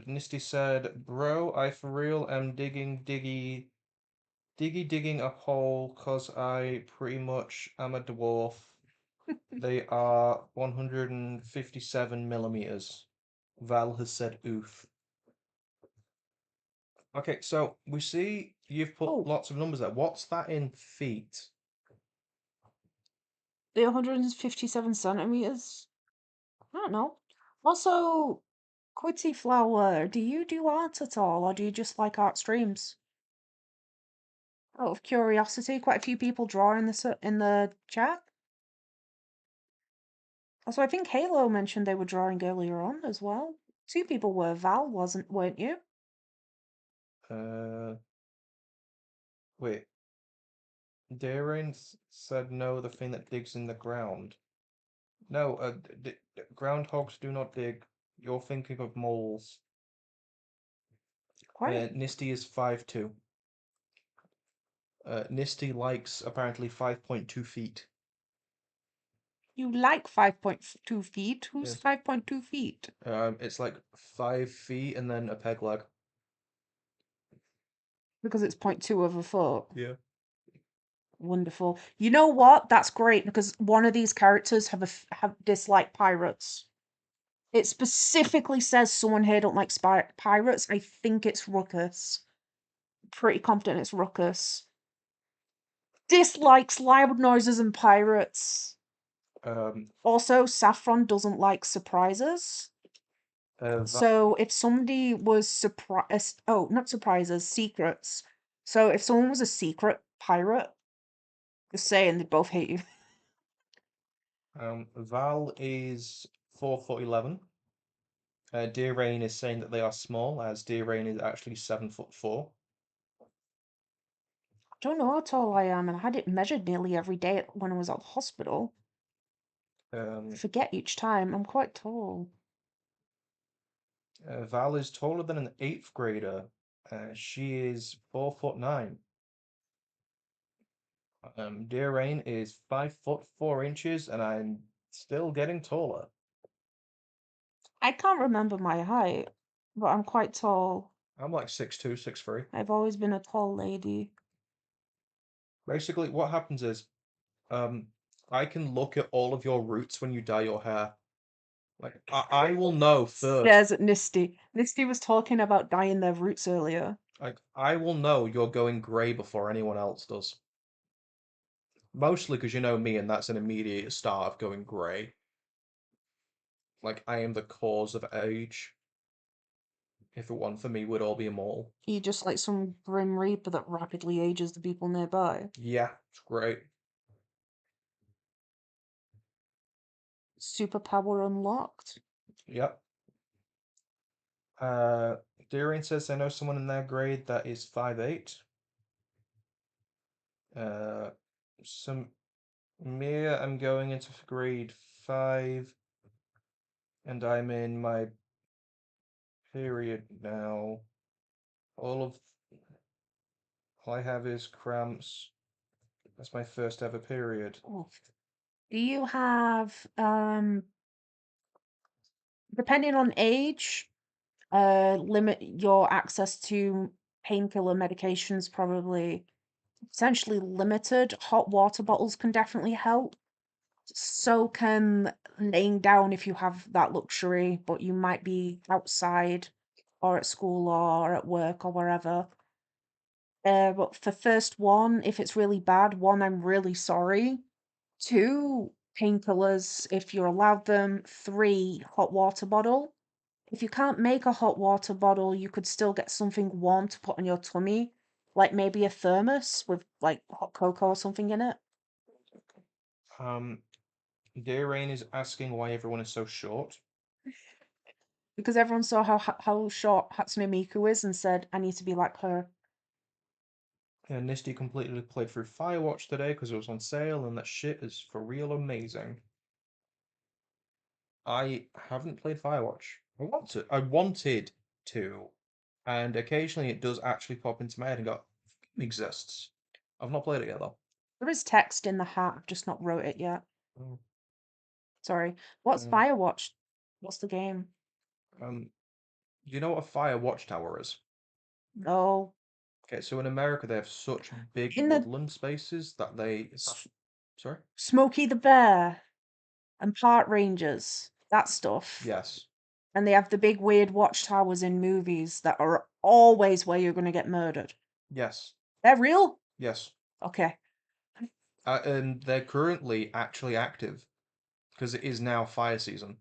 Nisty said, bro, I for real am digging a hole cause I pretty much am a dwarf. They are 157 millimeters. Val has said oof. Okay, so we see you've put Oh, lots of numbers there. What's that in feet? the 157 centimeters. I don't know. Also, Quitty Flower, do you do art at all, or do you just like art streams? Out of curiosity, quite a few people draw in the chat. Also, I think Halo mentioned they were drawing earlier on as well. Two people were. Val weren't you? Uh, wait. Darren said no, the thing that digs in the ground. No, groundhogs do not dig. You're thinking of moles. Quite. Nisty is 5'2". Nisty likes apparently 5.2 feet. You like 5.2 feet? Who's Yes. 5.2 feet? It's like 5 feet and then a peg leg. Because it's 0.2 of a foot. Yeah. Wonderful. You know what? That's great because one of these characters have dislike pirates. It specifically says someone here don't like pirates. I think it's Ruckus. Pretty confident it's Ruckus. Dislikes loud noises and pirates. Also, Saffron doesn't like surprises. So if somebody was surprised, oh, not surprises, secrets. So if someone was a secret pirate, just saying they'd both hate you. Val is 4'11". Dear Rain is saying that they are small, as Dear Rain is actually 7'4". I don't know how tall I am, and I had it measured nearly every day when I was at the hospital. I forget each time. I'm quite tall. Val is taller than an 8th grader. She is 4'9". Dear Rain is 5'4" and I'm still getting taller. I can't remember my height, but I'm quite tall. I'm like 6'2", 6'3". I've always been a tall lady. Basically, what happens is, I can look at all of your roots when you dye your hair. Like, I will know first. Stares at Nisty. Nisty was talking about dyeing their roots earlier. Like, I will know you're going grey before anyone else does. Mostly because you know me, and that's an immediate start of going grey. Like, I am the cause of age. If it weren't for me, we'd all be immortal. You just like some grim reaper that rapidly ages the people nearby. Yeah, it's great. Superpower unlocked. Yep. Darian says I know someone in their grade that is 5'8". Some Mia, I'm going into grade 5, and I'm in my period now. All I have is cramps. That's my first ever period. Oh. Do you have depending on age, limit your access to painkiller medications probably essentially limited. Hot water bottles can definitely help. So can laying down if you have that luxury, but you might be outside or at school or at work or wherever. But for first one, if it's really bad, one, I'm really sorry. Two, painkillers if you're allowed them. Three, hot water bottle. If you can't make a hot water bottle, you could still get something warm to put on your tummy, like maybe a thermos with like hot cocoa or something in it. Um, Dear Rain is asking why everyone is so short. Because everyone saw how short Hatsune Miku is and said, I need to be like her. Nisty completely played through Firewatch today because it was on sale, and that shit is for real amazing. I haven't played Firewatch. I wanted to. and occasionally it does actually pop into my head and go, "It exists." I've not played it yet though. There is text in the hat, I've just not wrote it yet. Oh, Sorry. What's mm. Firewatch? What's the game? Do you know what a fire watchtower is? No. Okay, so in America they have such big In the woodland spaces that they. Sorry? Smokey the Bear and Park Rangers, that stuff. Yes. And they have the big weird watchtowers in movies that are always where you're going to get murdered. Yes. They're real? Yes. Okay. And they're currently actually active because it is now fire season.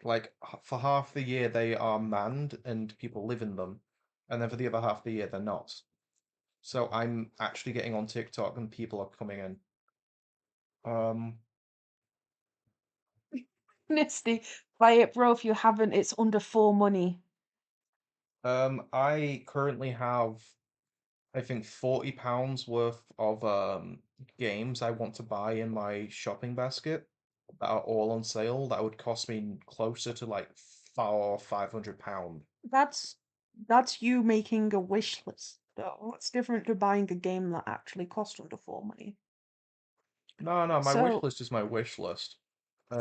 Like for half the year they are manned and people live in them, and then for the other half of the year they're not. So I'm actually getting on TikTok and people are coming in. Um, Honesty. Buy it, bro. If you haven't, it's under 4 money. I currently have, I think, £40 worth of games I want to buy in my shopping basket that are all on sale. That would cost me closer to like £400 or £500. That's you making a wish list, though. That's different to buying a game that actually cost under 4 money. No, no, my wish So, list is my wish list.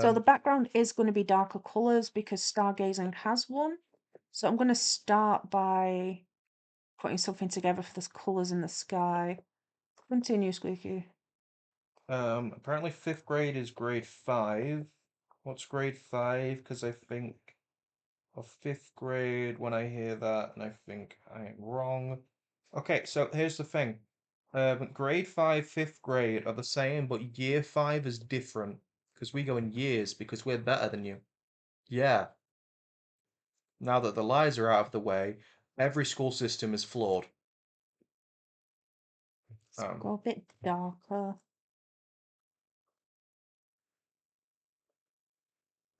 so the Um, background is going to be darker colors because stargazing has one. So I'm going to start by putting something together for the colors in the sky. Continue, Squeaky. Apparently fifth grade is grade 5. What's grade 5? Because I think of fifth grade when I hear that, and I think I'm wrong. Okay, so here's the thing. Grade 5, fifth grade are the same, but year 5 is different. Because we go in years, because we're better than you. Yeah, now that the lies are out of the way, every school system is flawed. So Um, go a bit darker.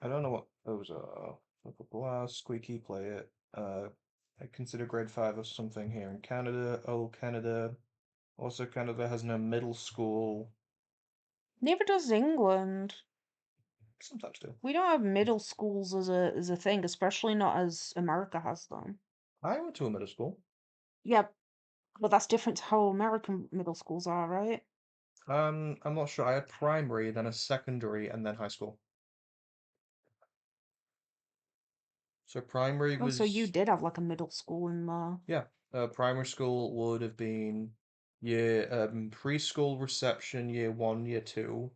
I don't know what those are. Blah, blah, blah, squeaky, play it. I consider grade 5 as something here in Canada. Oh, Canada. Also, Canada has no middle school. Neither does England. Sometimes do. We don't have middle schools as a thing, especially not as America has them. I went to a middle school. Yeah, but that's different to how American middle schools are, right? I'm not sure. I had primary, then a secondary, and then high school. So primary Oh, so you was, did have like a middle school in there. yeah, primary school would have been year preschool reception, year 1, year 2.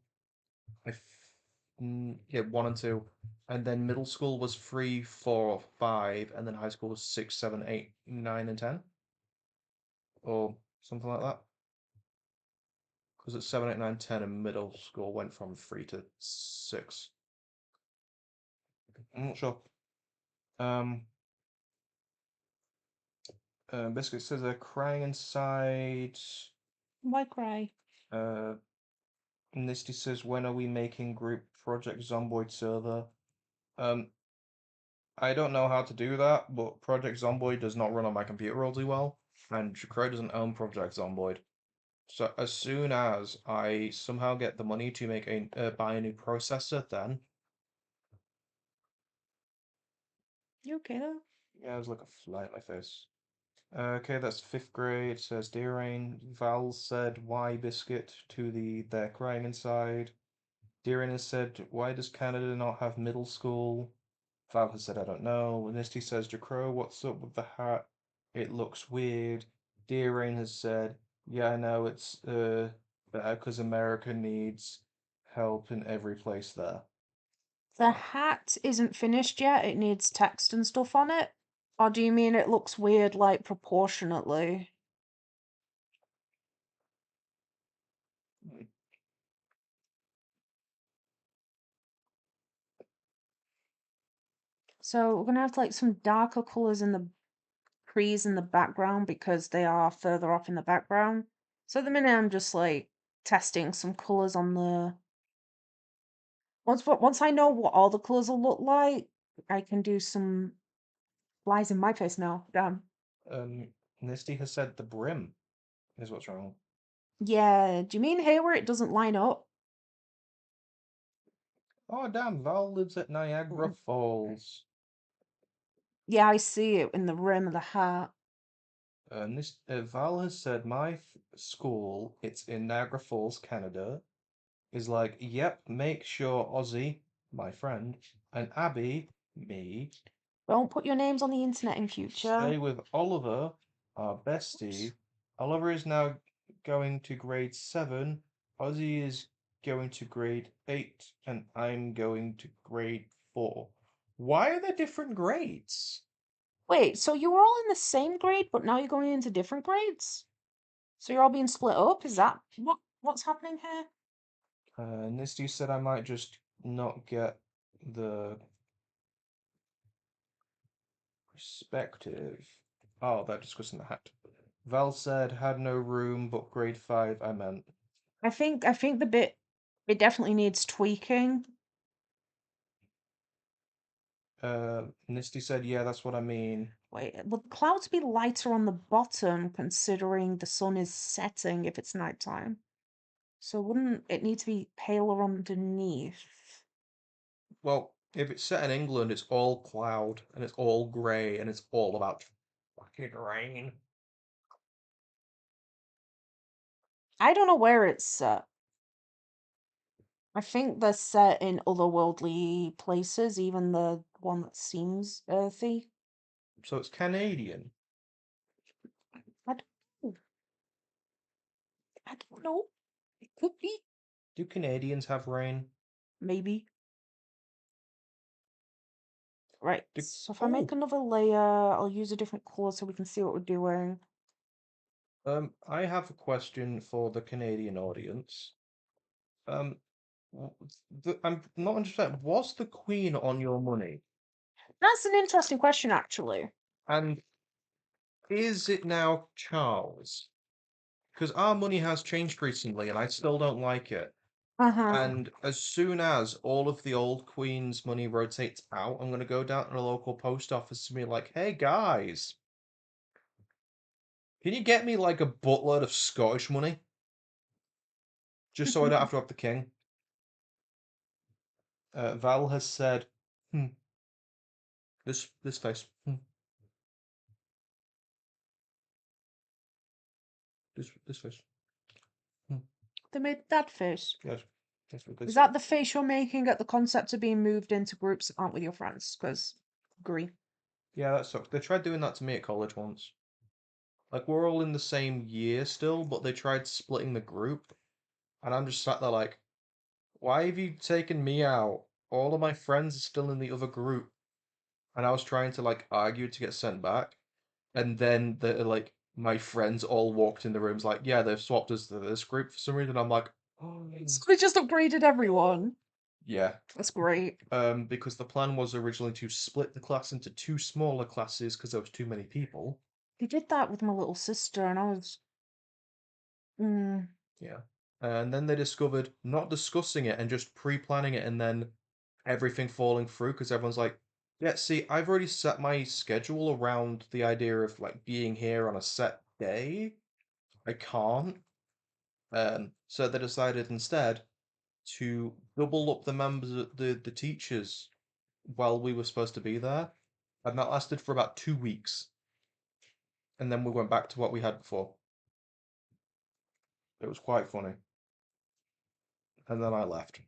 Yeah, 1 and 2, and then middle school was 3, 4, 5, and then high school was 6, 7, 8, 9, and 10, or something like that. Because it's 7, 8, 9, 10, and middle school went from 3 to 6. I'm not sure. Um, Biscuit says they're crying inside. Why cry? Uh, Nisty says, when are we making group Project Zomboid server? Um, I don't know how to do that, but Project Zomboid does not run on my computer all too well, and Jcrow doesn't own Project Zomboid. So as soon as I somehow get the money to make a buy a new processor, then You okay though? yeah, there's like a fly at my face. Okay, that's fifth grade. It says Dear Rain. Val said, "Why biscuit?" to the they're crying inside. Dear Rain has said, "Why does Canada not have middle school?" Val has said, "I don't know." Misty says, "Jacrow, what's up with the hat? It looks weird." Dear Rain has said, "Yeah, I know it's better because America needs help in every place there." The Uh, hat isn't finished yet. It needs text and stuff on it. Or do you mean it looks weird, like proportionately? So we're gonna have like some darker colors in the trees in the background because they are further off in the background. So at the minute I'm just like testing some colors on the once I know what all the colors will look like, I can do some lies in my face now. Damn. Misty has said the brim is what's wrong. Yeah, do you mean here where it doesn't line up? Oh, damn, Val lives at Niagara Mm. Falls. Yeah, I see it in the rim of the hat. And this Val has said my school, it's in Niagara Falls, Canada, is like, yep, make sure Ozzy, my friend, and Abby, me, Don't put your names on the internet in future. stay with Oliver, our Oops. bestie. Oliver is now going to grade 7, Ozzy is going to grade 8, and I'm going to grade 4. Why are there different grades? Wait, so you were all in the same grade, but now you're going into different grades? So you're all being split up? Is that what's happening here? Nisty said I might just not get the perspective. Oh, they're discussing the hat. Val said had no room, but grade 5 I meant. I think the bit it definitely needs tweaking. Nisty said, yeah, that's what I mean. Wait, would the clouds be lighter on the bottom considering the sun is setting if it's nighttime? So wouldn't it need to be paler underneath? Well, if it's set in England, it's all cloud and it's all grey and it's all about fucking rain. I don't know where it's set. I think they're set in otherworldly places, even the one that seems earthy. So it's Canadian. I don't know. I don't know. It could be. Do Canadians have rain? Maybe. Right, Do so if I make oh, another layer, I'll use a different color so we can see what we're doing. I have a question for the Canadian audience. Um, I'm not understand. Was the Queen on your money? That's an interesting question, actually. And is it now Charles? Because our money has changed recently, and I still don't like it. Uh-huh. And as soon as all of the old Queen's money rotates out, I'm gonna go down to the local post office and be like, "Hey guys, can you get me like a buttload of Scottish money, just so I don't have to have the king?" Val has said, "Hmm, this face, this face, hmm, They made that face. yes, yes, what they Is said." that the face you're making at the concept of being moved into groups that aren't with your friends? Because, agree. Yeah, that sucks. They tried doing that to me at college once. Like we're all in the same year still, but they tried splitting the group, and I'm just sat there like, why have you taken me out? All of my friends are still in the other group, and I was trying to like argue to get sent back, and then the like my friends all walked in the rooms like, yeah, they've swapped us to this group for some reason. I'm like, oh, So they just upgraded everyone. yeah. That's great. Because the plan was originally to split the class into two smaller classes because there was too many people. They did that with my little sister, and I was. Mm, Yeah. And then they discovered not discussing it and just pre-planning it and then everything falling through because everyone's like, yeah, see, I've already set my schedule around the idea of like being here on a set day. I can't. So they decided instead to double up the members of the teachers while we were supposed to be there. And that lasted for about 2 weeks. And then we went back to what we had before. It was quite funny. And then I left.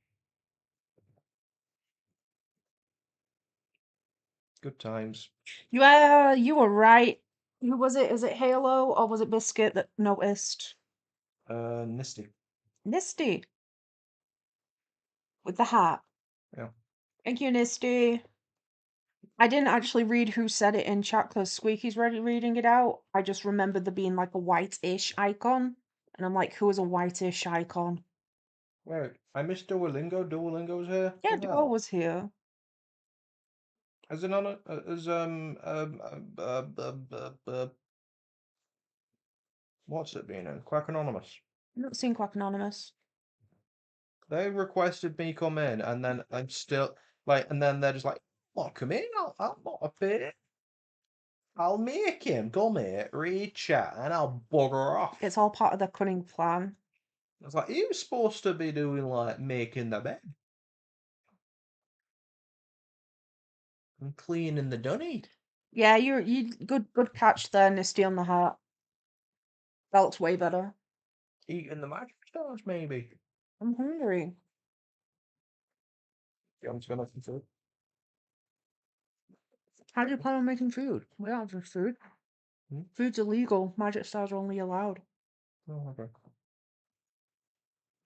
Good times. yeah, you were right. Who was it? Is it Halo or was it Biscuit that noticed? Nisty. Nisty with the hat. Yeah. Thank you, Nisty. I didn't actually read who said it in chat because Squeaky's ready reading it out. I just remembered there being like a white-ish icon. And I'm like, who is a white-ish icon? Wait, I missed Duolingo. Duolingo's here. Yeah, What the Duo hell? was here. As an honor, as what's it been in? Quack Anonymous. I'm not seeing Quack Anonymous. They requested me come in, and then I'm still like, and then they're just like, "Oh, come in. I'll not a bit. I'll make him come here, read chat, and I'll bugger It's off." all part of the cunning plan. I was like, "You supposed to be doing like making the bed and cleaning the dunny." Yeah, you good catch there, Nisty on the heart. Felt way better. Eating the magic stars, maybe. I'm hungry. Yeah, I'm just gonna have some food. How do you plan on making food? We don't have food. Hmm? Food's illegal. Magic stars are only allowed. Oh, okay.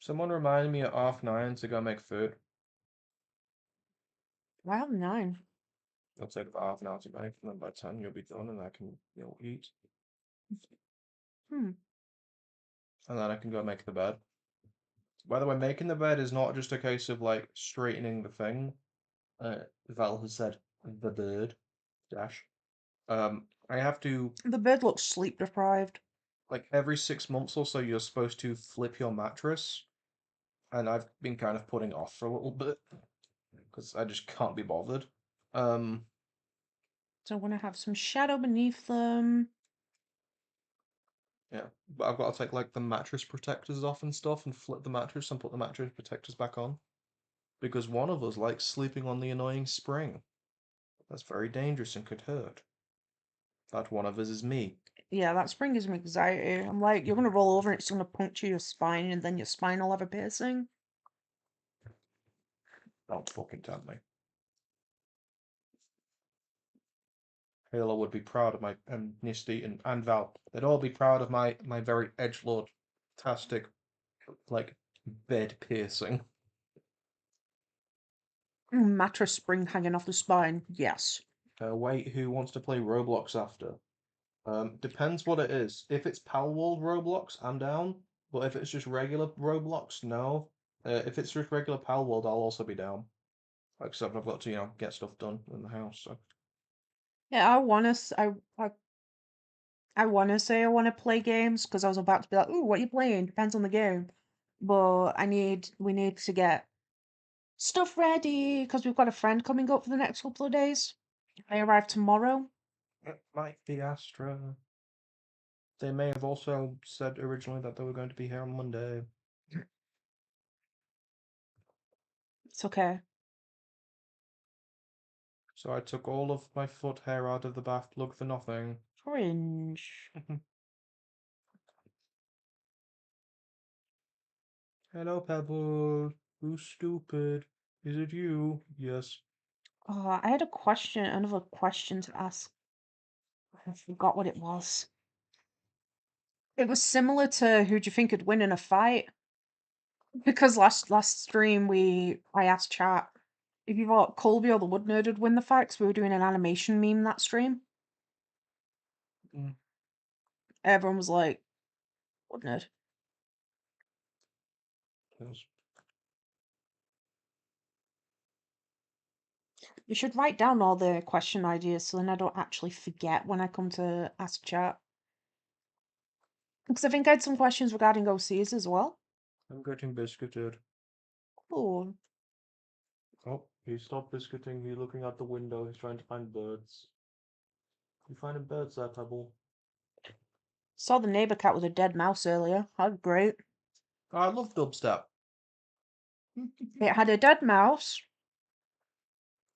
Someone reminded me at 9:30 to go make food. Why have 9? It'll take about 30 minutes to make, and then by 10 you'll be done, and I can, eat, Hmm. and then I can go make the bed. By the way, making the bed is not just a case of like straightening the thing. Val has said the bird dash. I have to The bed looks sleep deprived. like every 6 months or so you're supposed to flip your mattress, and I've been kind of putting it off for a little bit because I just can't be bothered. Um, So I want to have some shadow beneath them. yeah, but I've got to take like the mattress protectors off and stuff and flip the mattress and put the mattress protectors back on because one of us likes sleeping on the annoying spring. That's very dangerous and could hurt. That one of us is me. Yeah, that spring gives me anxiety. I'm like, you're gonna roll over and it's gonna puncture your spine, and then your spine will have a piercing. Don't fucking tempt me. Halo would be proud of my Nisty and Val. They'd all be proud of my very edgelord tastic like bed piercing. Mattress spring hanging off the spine. Yes. Wait, who wants to play Roblox after? Depends what it is. If it's Pal World Roblox, I'm down. But if it's just regular Roblox, no. If it's just regular Pal World, I'll also be down. Except I've got to, get stuff done in the house. So Yeah, I wanna say I wanna play games because I was about to be like, ooh, what are you playing? Depends on the game. But we need to get stuff ready because we've got a friend coming up for the next couple of days. They arrive tomorrow. it might be Astra. They may have also said originally that they were going to be here on Monday. It's okay. So I took all of my foot hair out of the bath plug for nothing. Cringe. Hello, Pebble. Who's stupid? Is it you? Yes. I had another question to ask. I forgot what it was. It was similar to who do you think could win in a fight? Because last stream I asked chat if you thought Colby or the Wood Nerd would win the fight 'cause we were doing an animation meme that stream. Mm. Everyone was like, Wood Nerd. Yes. You should write down all the question ideas so then I don't actually forget when I come to ask chat. Because I think I had some questions regarding OCs as well. I'm getting biscuited. Oh, Oh, he stopped biscuiting. He's looking out the window. He's trying to find birds. You finding birds there, Pebble? saw the neighbor cat with a dead mouse earlier. That was great. Oh, I love dubstep. It had a dead mouse,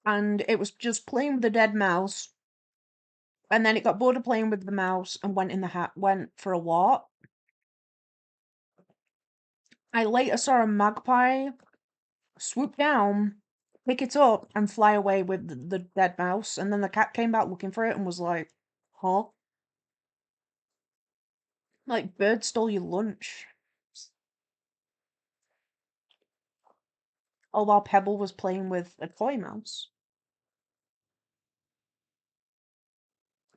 and it was just playing with the dead mouse, and then it got bored of playing with the mouse and went for a walk. I later saw a magpie swoop down, pick it up, and fly away with the dead mouse, and then the cat came back looking for it and was like, huh? Like, bird stole your lunch. All while Pebble was playing with a toy mouse.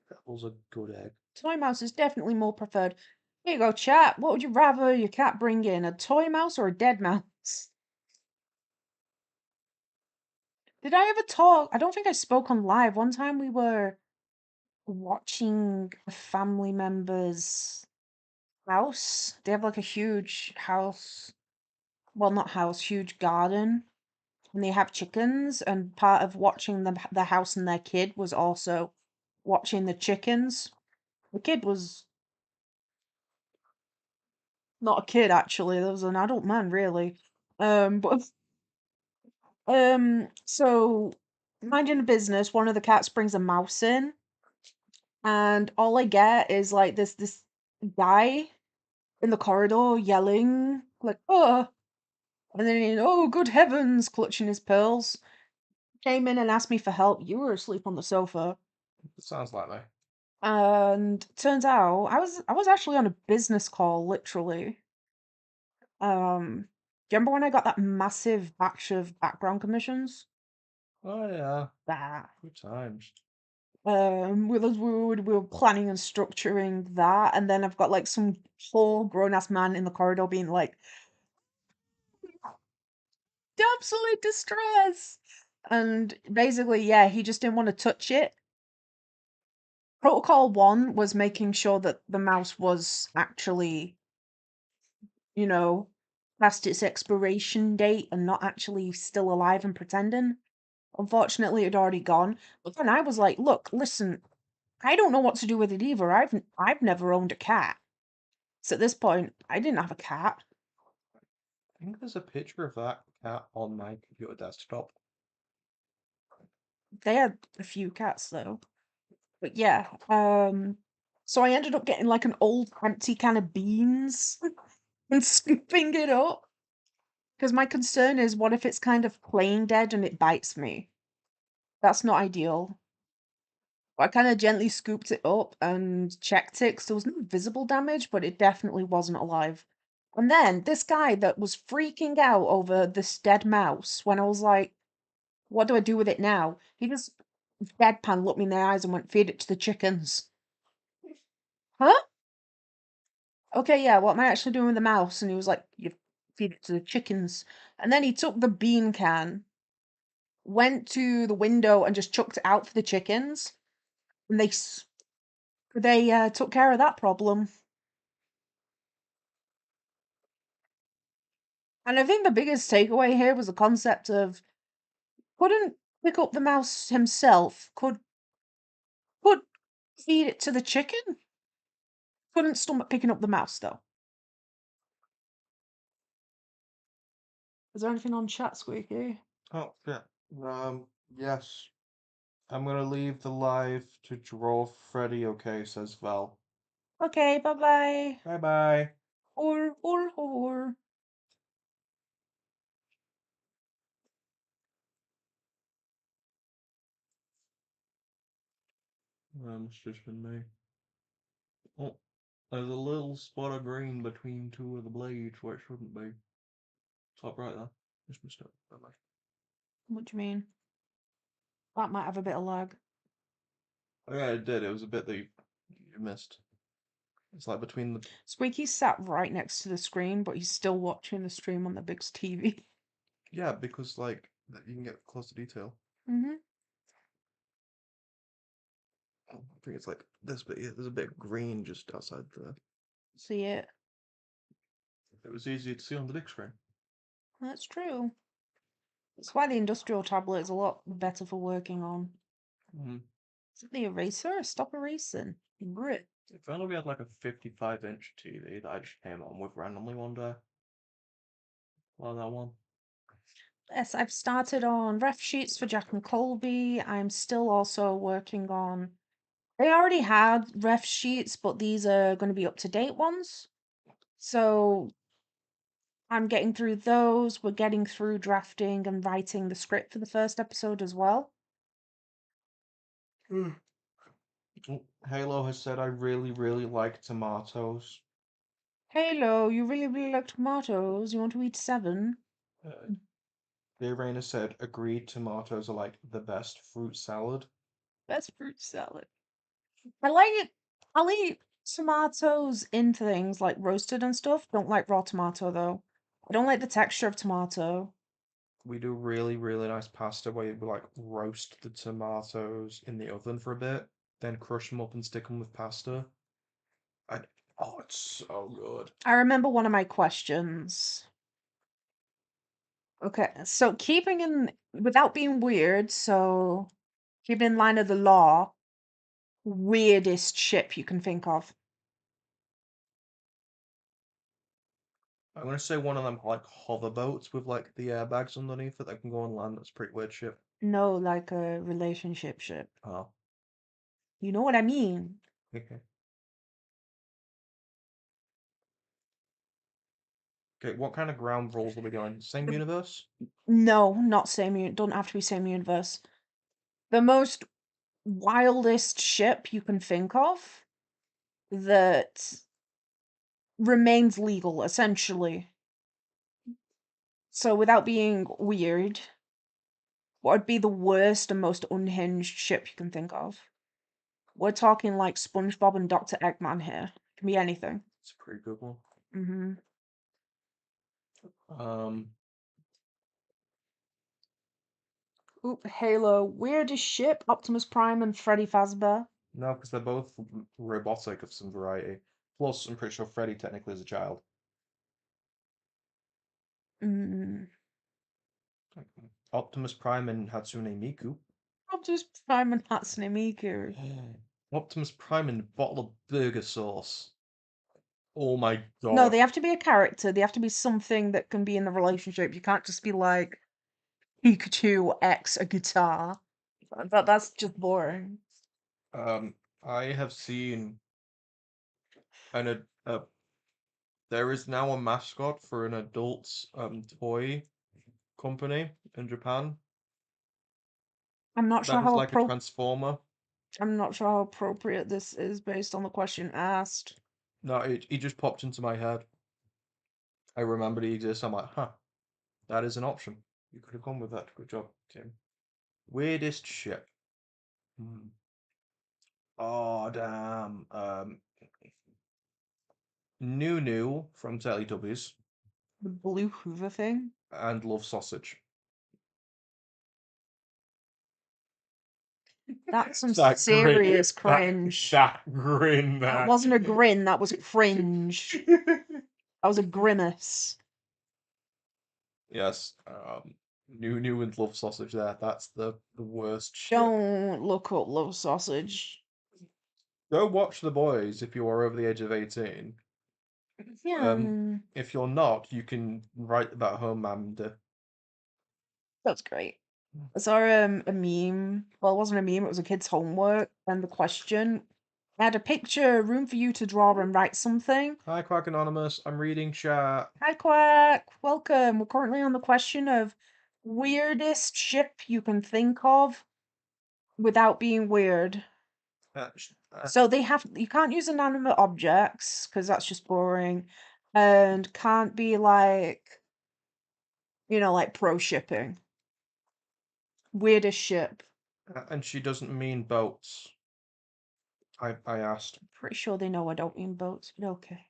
Pebble's a good egg. Toy mouse is definitely more preferred. Here you go, chat. What would you rather your cat bring in, a toy mouse or a dead mouse? Did I ever talk? I don't think I spoke on live. One time we were watching a family member's house. They have like a huge house. Well, not house, huge garden. And they have chickens. And part of watching the house and their kid was also watching the chickens. The kid was not a kid actually. There was an adult man really. But so minding a business, one of the cats brings a mouse in, and all I get is like this guy in the corridor yelling like, "Oh!" And then, "Oh, good heavens!" clutching his pearls. Came in and asked me for help. You were asleep on the sofa. It sounds like me. And turns out I was actually on a business call, literally. Do you remember when I got that massive batch of background commissions? Oh yeah, That. good times. We were planning and structuring that, and then I've got like some whole grown ass man in the corridor being like, absolute distress. And basically, yeah, he just didn't want to touch it. Protocol 1 was making sure that the mouse was actually, you know, past its expiration date and not actually still alive and pretending. Unfortunately, it had already gone. But then I was like, look, listen, I don't know what to do with it either. I've never owned a cat. So at this point, I didn't have a cat. I think there's a picture of that cat on my computer desktop. They had a few cats though. But yeah, so I ended up getting like an old empty can of beans and scooping it up. Because my concern is, what if it's kind of plain dead and it bites me? That's not ideal. I kind of gently scooped it up and checked it 'cause there was no visible damage, but it definitely wasn't alive. And then this guy that was freaking out over this dead mouse, when I was like, what do I do with it now? He just deadpan looked me in the eyes and went, feed it to the chickens. Huh? Okay, yeah, what am I actually doing with the mouse? And he was like, you feed it to the chickens. And then he took the bean can, went to the window and just chucked it out for the chickens. And they took care of that problem. And I think the biggest takeaway here was the concept of couldn't pick up the mouse himself, could feed it to the chicken. Couldn't stomach picking up the mouse though. Is there anything on chat, Squeaky? Oh yeah. Yes. I'm gonna leave the live to draw Freddy, okay, says Val. Okay, bye bye. Bye bye. Or. It's just been me. Oh, there's a little spot of green between two of the blades where it shouldn't be. Top right there. Just missed it. Bye bye. What do you mean? That might have a bit of lag. Oh, yeah, it did. It was a bit that you missed. It's like between the. Squeaky's sat right next to the screen, but he's still watching the stream on the big TV. Yeah, because like you can get close to detail. Mm-hmm. I think it's like this bit. Yeah, there's a bit of green just outside the. See it? It was easier to see on the big screen. That's true. That's why the industrial tablet is a lot better for working on. Mm. Is it the eraser? Stop erasing. Grit. If only we had like a 55-inch TV that I just came on with randomly one day. Like that one. Yes, I've started on ref sheets for Jack and Colby. I'm still also working on. They already had ref sheets, but these are going to be up to date ones. So I'm getting through those. We're getting through drafting and writing the script for the first episode as well. Mm. Halo has said I really, really like tomatoes. Halo, you really, really like tomatoes. You want to eat 7? The Arena said agreed tomatoes are like the best fruit salad. Best fruit salad. I like it. I'll eat tomatoes in things like roasted and stuff. Don't like raw tomato though. I don't like the texture of tomato. We do really, really nice pasta where you like roast the tomatoes in the oven for a bit, then crush them up and stick them with pasta. And oh, it's so good. I remember one of my questions. Okay, so keeping in without being weird, so keeping in line of the law, weirdest ship you can think of. I'm gonna say one of them like hover boats with like the airbags underneath it that can go on land. That's a pretty weird ship. No, like a relationship ship. Oh, You know what I mean? Okay. Okay, what kind of ground rules are we doing? Same universe? No, not don't have to be same universe. The most wildest ship you can think of that remains legal, essentially. So without being weird, what would be the worst and most unhinged ship you can think of? We're talking like SpongeBob and Dr. Eggman here. Can be anything. It's a pretty good one. Mm-hmm. Um, Oop, Halo. Weirdest ship, Optimus Prime and Freddy Fazbear. no, because they're both robotic of some variety. Plus, I'm pretty sure Freddy technically is a child. Mm. Optimus Prime and Hatsune Miku. Optimus Prime and Hatsune Miku. Optimus Prime and bottle of burger sauce. Oh my No, god. they have to be a character. They have to be something that can be in the relationship. You can't just be like Pikachu X a guitar. That's just boring. Um, I have seen there is now a mascot for an adult toy company in Japan. I'm not sure That is how like a transformer. I'm not sure how appropriate this is based on the question asked. No, it just popped into my head. I remembered he exists. I'm like, huh, that is an option. You could have gone with that. Good job, Tim. Weirdest ship. Hmm. Oh damn. Nunu from Teletubbies The blue Hoover thing. and Love Sausage. That's some That grin. serious That cringe. that grin That there. wasn't a grin, that was cringe. That was a grimace. Yes. Nunu and Love Sausage there. That's the worst ship. Don't look up Love Sausage. Go watch The Boys if you are over the age of 18. Yeah, If you're not, you can write about Homelander. that's great. I saw a meme. Well, it wasn't a meme, it was a kid's homework. And the question I had a picture, room for you to draw and write something. Hi, Quack Anonymous. I'm reading chat. Hi, Quack. Welcome. We're currently on the question of weirdest ship you can think of without being weird. Uh, So you can't use inanimate objects because that's just boring, and can't be like, like pro shipping. Weirdest ship. and she doesn't mean boats. I asked. Pretty sure they know I don't mean boats, but okay.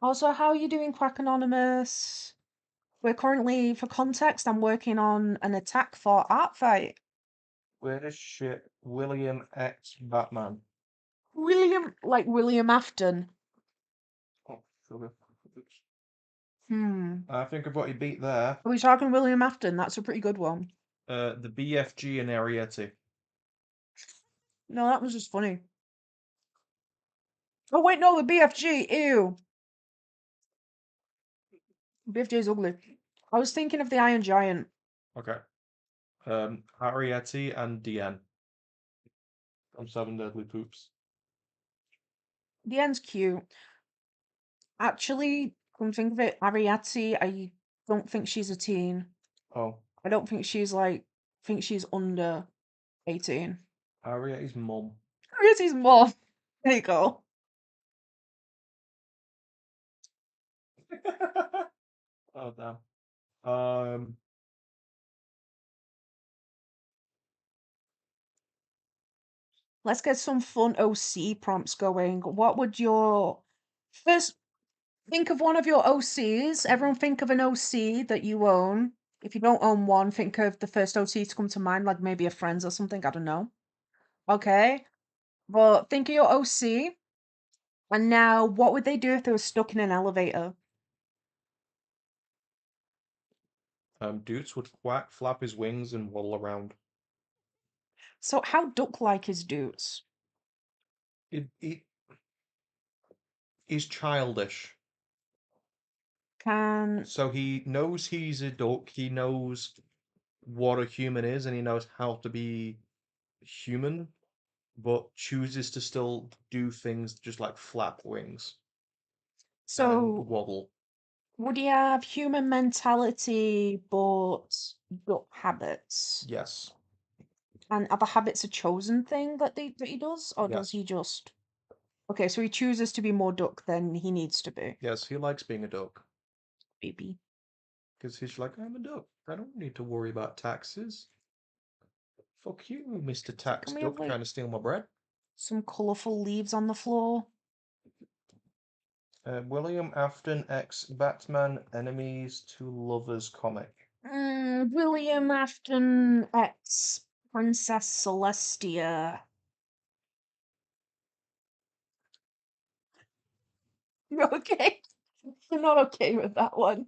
Also, how are you doing, Quack Anonymous? We're currently, for context, I'm working on an attack for ARTFIGHT. Weirdest ship. William X Batman. William Afton. Oh, sugar. Oops. Hmm. I think I've got you beat there. Are we talking William Afton? That's a pretty good one. The BFG and Ariete. No, that was just funny. Oh wait, no, the BFG. Ew. BFG is ugly. I was thinking of the Iron Giant. Okay. Ariete and DN from Seven Deadly Poops. The end's cute. Actually, come think of it, Ariadne, I don't think she's a teen. Oh, I don't think she's like, I think she's under 18. Ariete's mum. Ariadne's mom. There you go. Oh damn. Um, Let's get some fun OC prompts going. What would your first think of one of your OCs? Everyone think of an OC that you own. If you don't own one, think of the first OC to come to mind, like maybe a friend's or something. I don't know. Okay. But think of your OC. And now, what would they do if they were stuck in an elevator? Doots would quack, flap his wings, and waddle around. So, how duck-like is Doots? It is childish. Can So he knows he's a duck. He knows what a human is, and he knows how to be human. but chooses to still do things just like flap wings and So wobble. would he have human mentality but duck habits? Yes. And are the habits a chosen thing that he does, or does Yes. he just? Okay, so he chooses to be more duck than he needs to be. Yes, he likes being a duck. Maybe. Because he's like, I'm a duck. I don't need to worry about taxes. Fuck you, Mr. So Tax can we have Duck, like trying to steal my bread. some colourful leaves on the floor? William Afton X Batman Enemies to Lovers comic. William Afton X Princess Celestia. You okay? You're not okay with that one.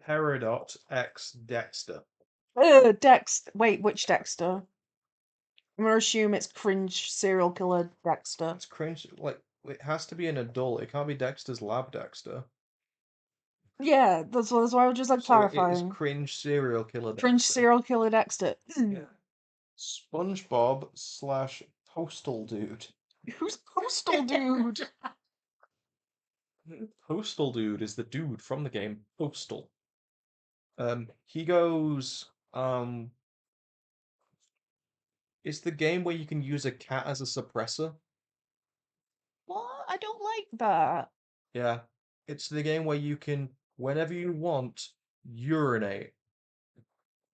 Peridot X Dexter. Dexter. Wait, which Dexter? I'm gonna assume it's cringe serial killer Dexter. It's cringe. Like, it has to be an adult. It can't be Dexter's Lab Dexter. Yeah, that's why I was just like So it is clarifying. cringe serial killer Cringe Dexter. serial killer Dexter. Yeah. SpongeBob slash Postal Dude. Who's Postal Dude? Postal Dude is the dude from the game Postal. He goes, it's the game where you can use a cat as a suppressor. What? I don't like that. Yeah. It's the game where you can, whenever you want, urinate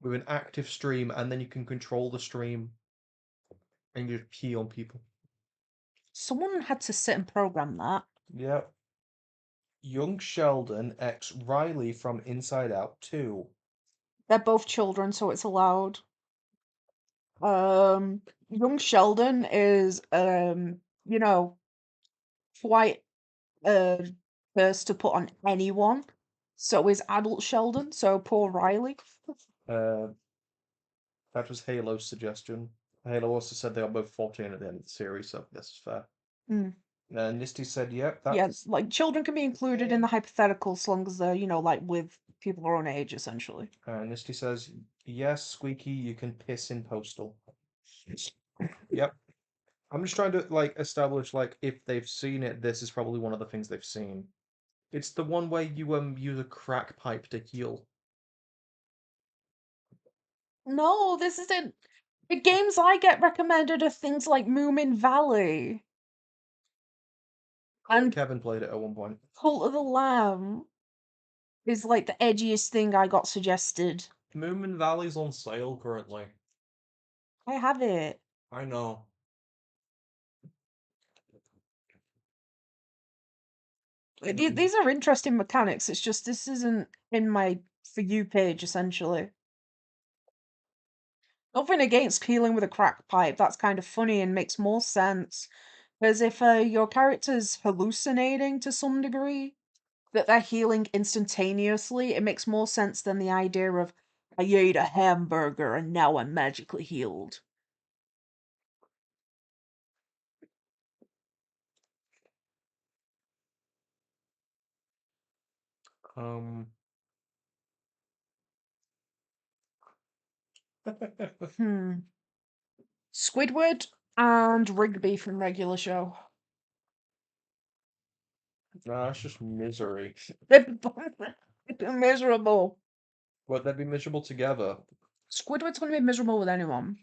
with an active stream, and then you can control the stream and you pee on people. Someone had to sit and program that. Yeah. Young Sheldon X Riley from Inside Out 2. They're both children, so it's allowed. Young Sheldon is you know, quite a curse to put on anyone. So is adult Sheldon, so poor Riley. Uh, that was Halo's suggestion. Halo also said they are both 14 at the end of the series, so this is fair. Mm. Nisty said, yep, Yeah, that's. like children can be included in the hypothetical as long as they're, like with people our own age, essentially. Nisty says, yes, Squeaky, you can piss in Postal. Yep. I'm just trying to like establish like if they've seen it, this is probably one of the things they've seen. It's the one where you use a crack pipe to heal. No, this isn't. The games I get recommended are things like Moomin Valley and Kevin played it at one point. Cult of the Lamb is like the edgiest thing I got suggested. Moomin Valley's on sale currently. I have it. I know. These are interesting mechanics. It's just this isn't in my For You page, essentially. Nothing against healing with a crack pipe. That's kind of funny and makes more sense. Because if your character's hallucinating to some degree, that they're healing instantaneously, it makes more sense than the idea of I ate a hamburger and now I'm magically healed. Um. Hmm. Squidward and Rigby from Regular Show. Nah, it's just misery. They're miserable. But they'd be miserable together. Squidward's gonna be miserable with anyone.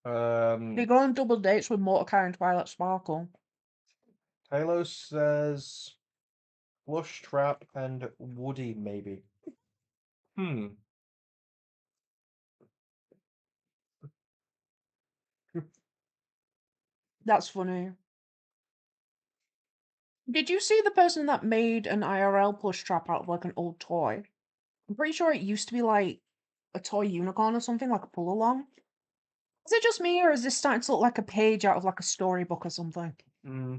They Um. go on double dates with Mordecai and Twilight Sparkle. Halo says Flush Trap and Woody maybe. Hmm. That's funny. Did you see the person that made an IRL plush trap out of like an old toy? I'm pretty sure it used to be like a toy unicorn or something, like a pull along. Is it just me, or is this starting to look like a page out of like a storybook or something? Hmm.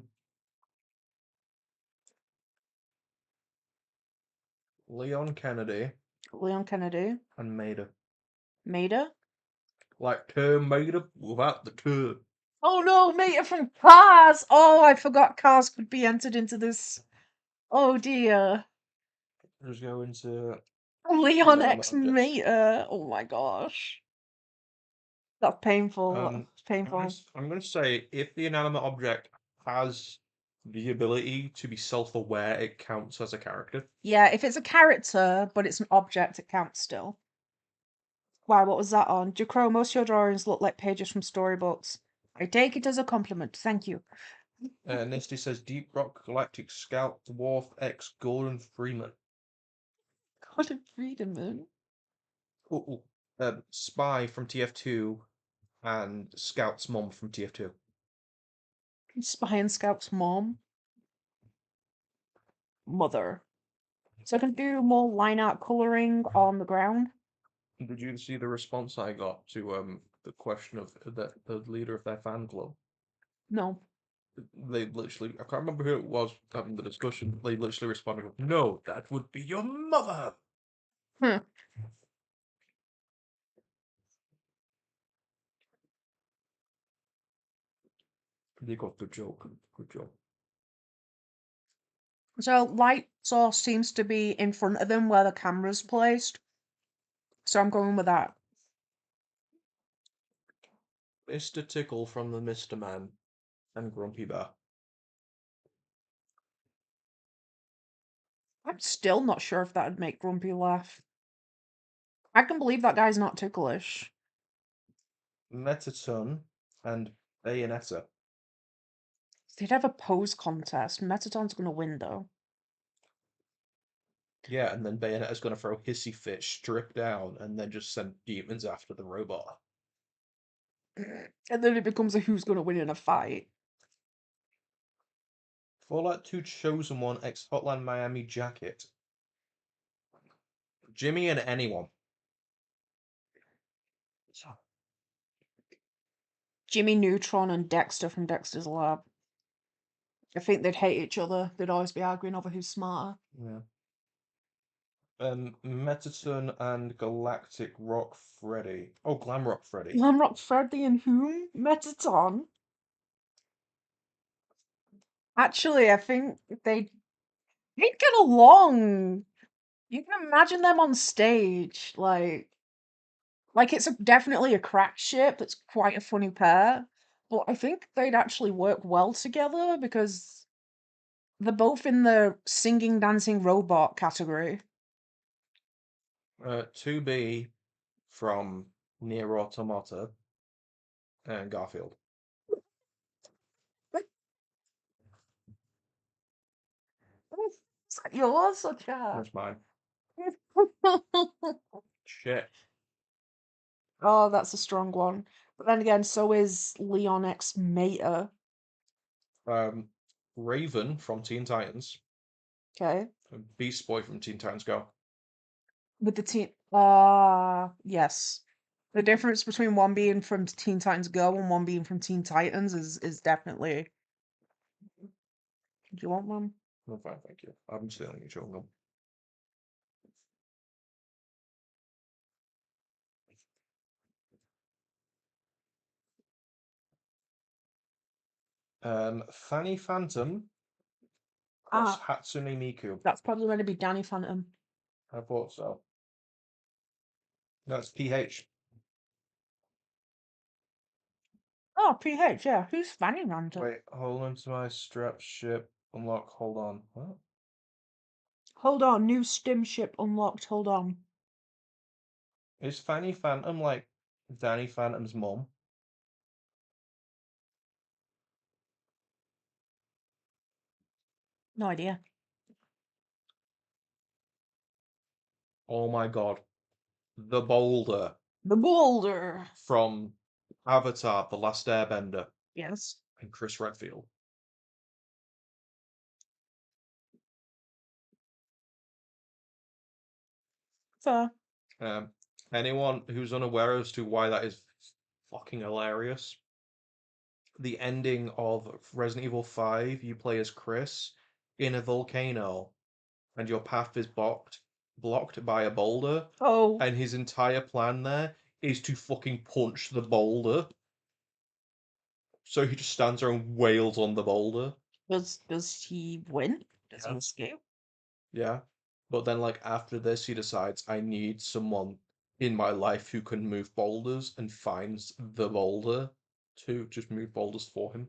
Leon Kennedy Leon Kennedy and Maida. made it. Like Maida without the T. Oh no, Mate from Cars! Oh, I forgot Cars could be entered into this. Oh dear. Let's go into Leon inanimate X objects. Mater. Oh my gosh. That's painful. It's painful. I'm gonna say if the inanimate object has the ability to be self-aware, it counts as a character. Yeah, if it's a character, but it's an object, it counts still. Wow, what was that on? Jcrow, most of your drawings look like pages from storybooks. I take it as a compliment. Thank you. Nisty says Deep Rock Galactic Scout Dwarf X Gordon Freeman. God of Freedom. Ooh, Spy from TF2 and Scout's mom from TF2. Spy and Scout's mom. Mother. So I can do more line art colouring on the ground. Did you see the response I got to the question of the leader of their fan club? No. They literally, I can't remember who it was having the discussion. They literally responded, "No, that would be your mother." Hmm. They got the joke. Good job. So light source seems to be in front of them where the camera's placed. So I'm going with that. Mr. Tickle from the Mr. Man and Grumpy Bear. I'm still not sure if that'd make Grumpy laugh. I can believe that guy's not ticklish. Metaton and Bayonetta. They'd have a pose contest. Metaton's gonna win though. Yeah, and then Bayonetta's gonna throw hissy fit, strip down, and then just send demons after the robot. And then it becomes a who's gonna win in a fight. Fallout 2 Chosen One X Hotline Miami Jacket. Jimmy and anyone. Jimmy Neutron and Dexter from Dexter's Lab. I think they'd hate each other. They'd always be arguing over who's smarter. Yeah. Metaton and Galactic Rock Freddy. Oh, Glam Rock Freddy. Glamrock Freddy and whom? Metaton? Actually, I think they'd get along. You can imagine them on stage, like it's definitely a crack ship. That's quite a funny pair, but I think they'd actually work well together because they're both in the singing, dancing robot category. 2B from Near Automata and Garfield. Is that yours or chat? That's mine. Shit. Oh, that's a strong one. But then again, so is Leon X Mater. Raven from Teen Titans. Okay. And Beast Boy from Teen Titans Go. With the teen. Yes. The difference between one being from Teen Titans Go and one being from Teen Titans is definitely. Do you want one? I'm fine, thank you. I'm stealing your chewing gum. Fanny Phantom plus Ah, Hatsune Miku. that's probably going to be Danny Phantom. I thought so. That's PH. Oh, PH, yeah. Who's Fanny Phantom? Wait, hold on to my strap ship. Unlock, hold on. What? Hold on, new stim ship unlocked. Hold on. Is Fanny Phantom like Danny Phantom's mum? No idea. Oh my god. The boulder The Boulder. from Avatar, The Last Airbender, Yes. and Chris Redfield. Fair. Um, Anyone who's unaware as to why that is fucking hilarious, the ending of Resident Evil 5, you play as Chris in a volcano, and your path is blocked by a boulder, Oh. and his entire plan there is to fucking punch the boulder. So he just stands there and wails on the boulder. Does he win? Does he Yeah. escape? Yeah. But then, like, after this, he decides, I need someone in my life who can move boulders, and finds the boulder to just move boulders for him.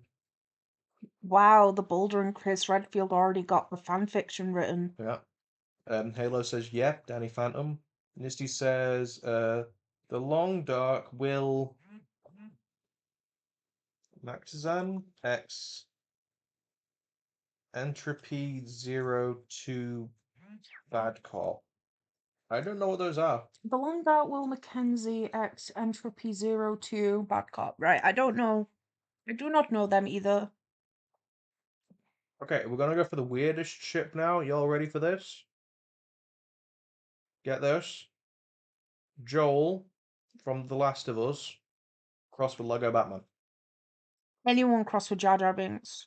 Wow, the Boulder and Chris Redfield already got the fan fiction written. Yeah. Halo says, yeah, Danny Phantom. Nisty says, the Long Dark will Maxizan X Entropy 02 Bad Cop. I don't know what those are. The Long Dark Will Mackenzie X Entropy 02 Bad Cop. Right, I don't know. I do not know them either. Okay, we're gonna go for the weirdest ship now. Y'all ready for this? Get this. Joel from The Last of Us crossed with Lego Batman. Anyone cross with Jar Jar Binks.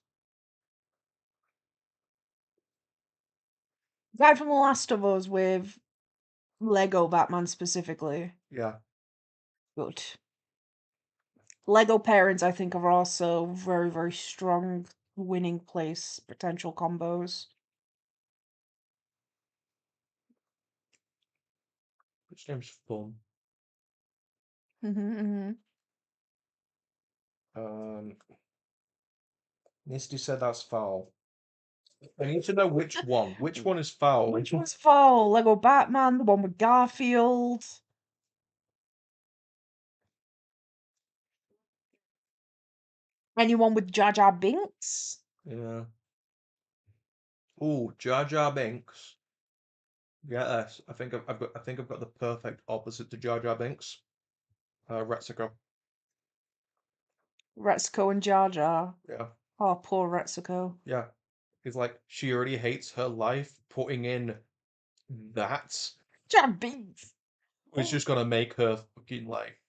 Guy from The Last of Us with Lego Batman specifically. Yeah. Good. Lego parents, I think, are also very, very strong winning place potential combos. Which name's fun. Mm-hmm. Um, Nisty said that's foul. I need to know which one. Which one is foul? Which one's foul? Lego Batman, the one with Garfield. Anyone with Jar Jar Binks? Yeah. Ooh, Jar Jar Binks. Get this. I think I've got the perfect opposite to Jar Jar Binks. Retsuko. Retsuko and Jar Jar. Yeah. Oh, poor Retsuko. Yeah. It's like she already hates her life. Putting in that Jar Binks! was just gonna make her fucking like.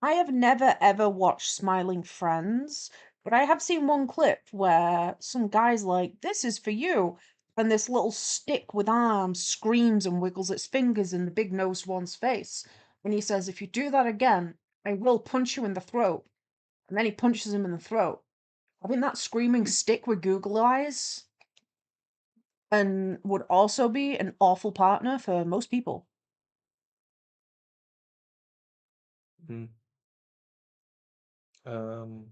I have never ever watched Smiling Friends, but I have seen one clip where some guy's like, "This is for you," and this little stick with arms screams and wiggles its fingers in the big nosed one's face. And he says, "If you do that again, I will punch you in the throat." And then he punches him in the throat. I think that screaming stick with Google eyes and would also be an awful partner for most people. Hmm. Um.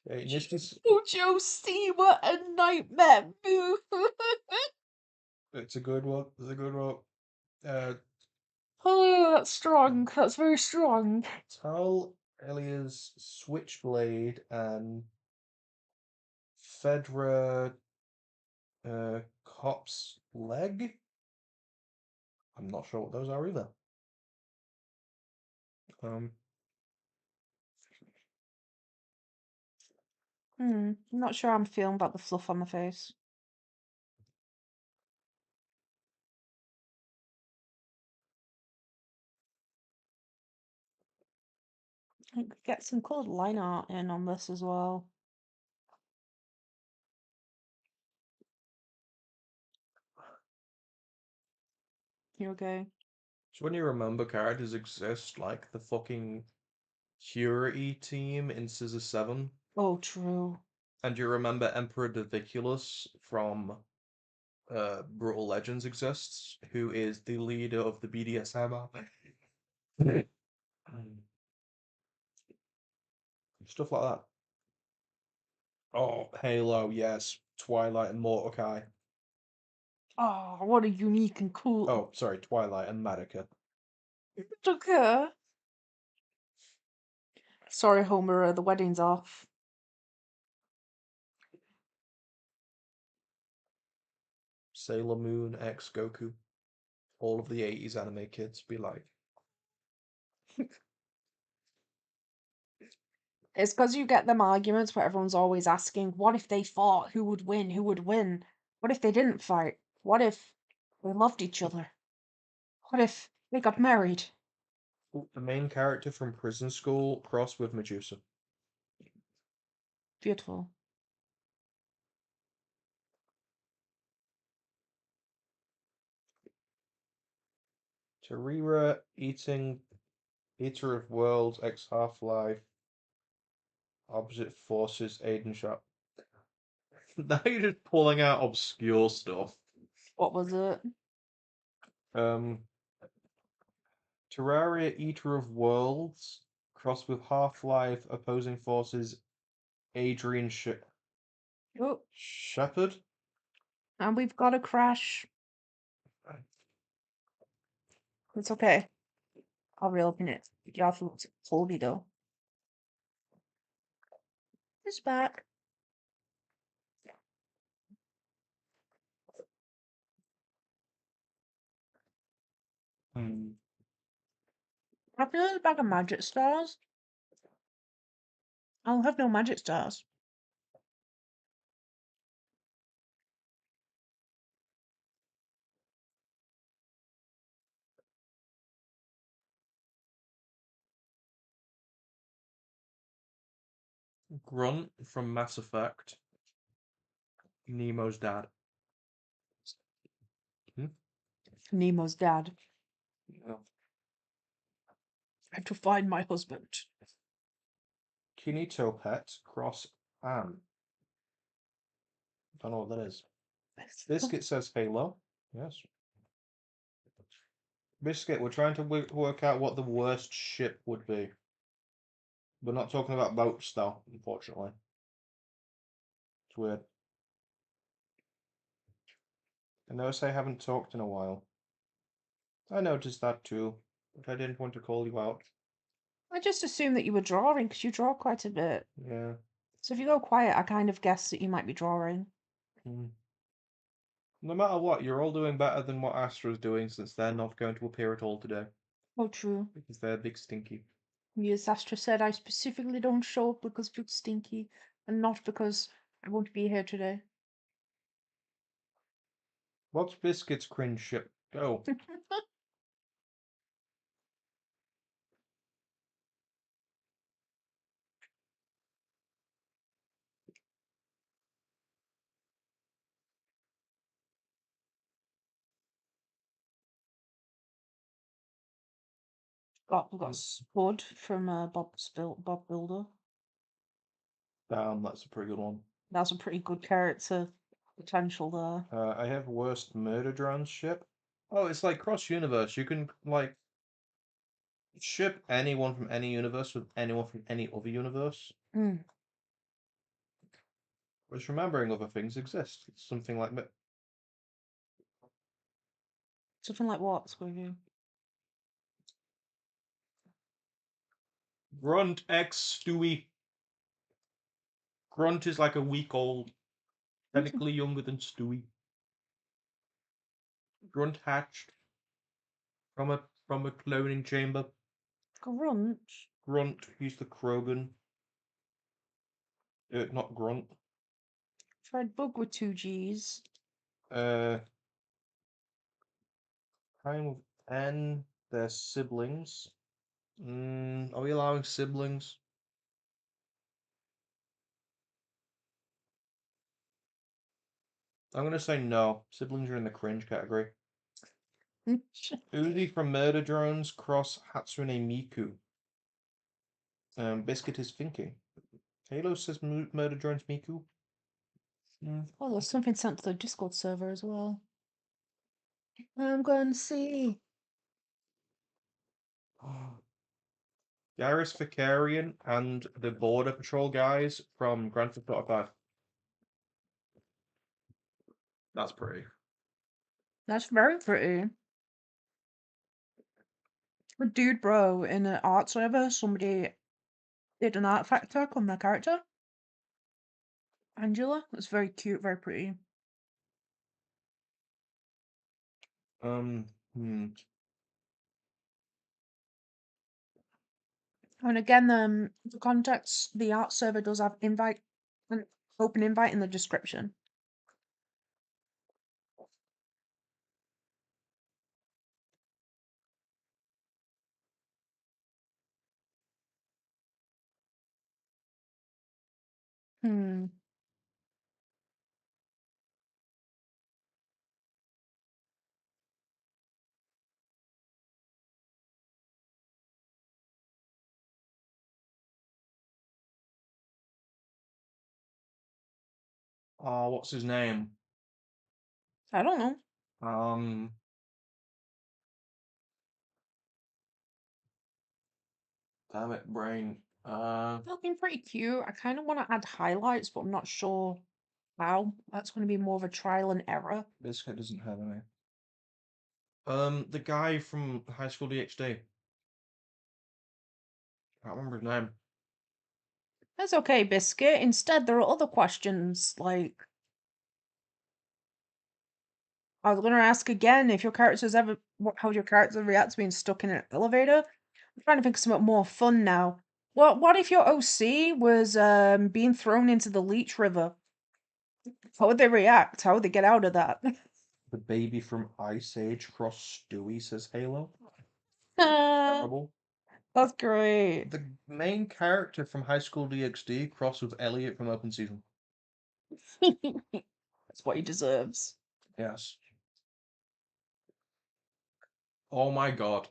Yeah, Nisty's. Joe C, what a nightmare move! It's a good one. It's a good one. Uh, Oh, that's strong. That's very strong. Tal Elias Switchblade and Fedra Cop's Leg. I'm not sure what those are either. Um, I'm not sure I'm feeling about the fluff on the face. I could get some coloured line art in on this as well. You okay? so when you remember characters exist, like the fucking Purity team in Scissor 7, Oh, true. and you remember Emperor Diviculus from Brutal Legends exists, who is the leader of the BDSM army. Stuff like that. Oh, Halo, yes. Twilight and Mordecai. Oh, what a unique and cool. Oh, sorry, Twilight and Madoka. Okay. Sorry, Homer, the wedding's off. Sailor Moon X Goku. All of the 80s anime kids be like, It's because you get them arguments where everyone's always asking, what if they fought? Who would win? Who would win? What if they didn't fight? What if they loved each other? What if they got married? the main character from Prison School crossed with Medusa. Beautiful. Tarira eating Eater of Worlds, X Half-Life, Opposite Forces, Aiden Shop. Now you're just pulling out obscure stuff. What was it? Terraria Eater of Worlds, crossed with Half-Life, Opposing Forces, Adrian Oh, Shepherd? and we've got a crash. It's okay. I'll reopen it. You have to hold me though. It's back. Hmm. I feel like a bag of magic stars. I'll have no magic stars. Grunt from Mass Effect. Nemo's dad. Nemo's dad. Yeah. I have to find my husband. Kinito Pet, Cross Anne. Don't know what that is. Biscuit says Halo. Yes. Biscuit, we're trying to work out what the worst ship would be. We're not talking about boats, though, unfortunately. It's weird. I notice I haven't talked in a while. I noticed that too, but I didn't want to call you out. I just assumed that you were drawing because you draw quite a bit. Yeah. So if you go quiet, I kind of guess that you might be drawing. Hmm. No matter what, you're all doing better than what Astra's doing since they're not going to appear at all today. Oh, true. Because they're big stinky. Yes, Astra said I specifically don't show up because you're stinky and not because I won't be here today. What's Biscuit's cringe ship? Go. We've got Spud from Bob Builder. Damn, that's a pretty good one. That's a pretty good character potential there. I have worst murder drone ship. Oh, it's like cross universe. You can like ship anyone from any universe with anyone from any other universe. Mm. Whereas remembering other things exist. It's something like Something like what, Squiggy? Grunt X Stewie. Grunt is like a week old, technically younger than Stewie. Grunt hatched from a cloning chamber. Grunt? Grunt, he's the Krogan. Not Grunt. Tried Bug with 2 Gs. Uh, Time of N, they're siblings. Are we allowing siblings? I'm gonna say no. Siblings are in the cringe category. Uzi from Murder Drones cross Hatsune Miku. Biscuit is thinking. Halo says Murder Drones Miku. Oh, there's something sent to the Discord server as well. I'm going to see. Garrus Vicarian and the Border Patrol guys from Grand Theft Auto 5. That's pretty. That's very pretty. A dude, bro, in an art server, somebody did an artifact tag on their character. Angela. It's very cute, very pretty. Hmm. And again, the context, the art server does have an open invite in the description. Hmm. Oh, what's his name? I don't know. Damn it, brain. Looking pretty cute. I kind of want to add highlights, but I'm not sure how. That's going to be more of a trial and error. Biscuit doesn't have any. The guy from High School DxD. Can't remember his name. That's okay, Biscuit. Instead, there are other questions, like I was going to ask again if your characters ever, how would your character react to being stuck in an elevator? I'm trying to think of something more fun now. What if your OC was being thrown into the Leech River? How would they react? How would they get out of that? The baby from Ice Age cross Stewie, says Halo. That's Terrible. great. The main character from High School DxD crossed with Elliot from Open Season. That's what he deserves. Yes. Oh my god.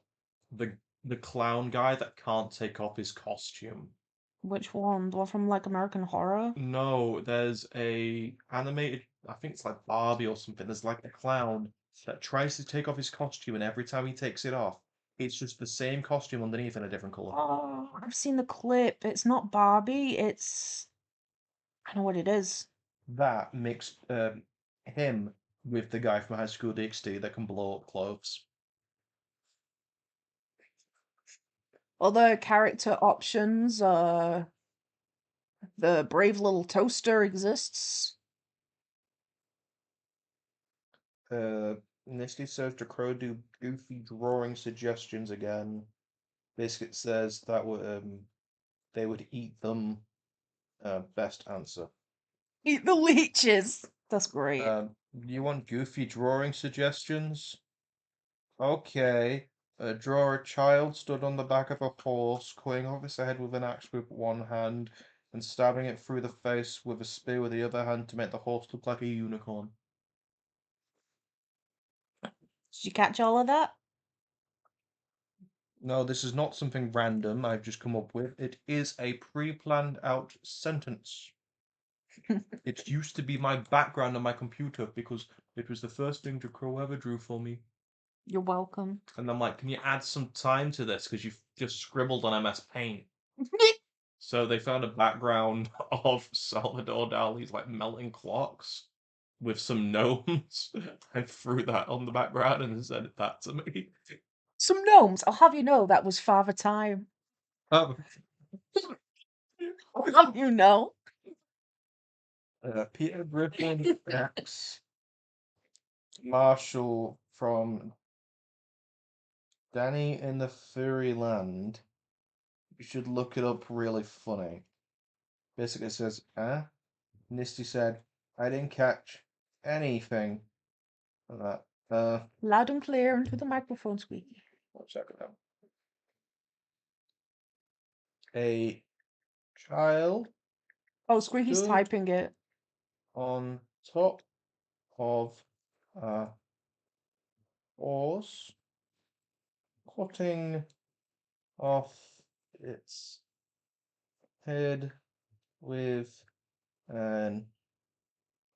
The clown guy that can't take off his costume. Which one? The one from like American Horror? No, there's a animated, I think it's like Barbie or something. There's like a clown that tries to take off his costume, and every time he takes it off, it's just the same costume underneath in a different color. Oh, I've seen the clip. It's not Barbie, it's I know what it is. That mixed him with the guy from High School DxD that can blow up clothes. Other character options, the brave little toaster exists. Nisty says Jcrow do goofy drawing suggestions again. Biscuit says that would they would eat them. Best answer. Eat the leeches. That's great. You want goofy drawing suggestions? Okay. Draw a child stood on the back of a horse, cutting off its head with an axe with one hand, and stabbing it through the face with a spear with the other hand to make the horse look like a unicorn. Did you catch all of that? No, this is not something random I've just come up with. It is a pre-planned out sentence. It used to be my background on my computer because it was the first thing Jcrow ever drew for me. You're welcome. And I'm like, can you add some time to this? Because you've just scribbled on MS Paint. So they found a background of Salvador Dali's like melting clocks with some gnomes and threw that on the background and sent that to me. Some gnomes. I'll have you know that was Father Time. Um, I'll have you know. Peter Griffin X Marshall from Danny in the Furry Land. You should look it up, really funny. Basically it says, eh? Nisty said, I didn't catch anything. And that, Loud and clear into the microphone, Squeaky. one second now. A child Oh, Squeaky's stood typing it. on top of a horse, cutting off its head with an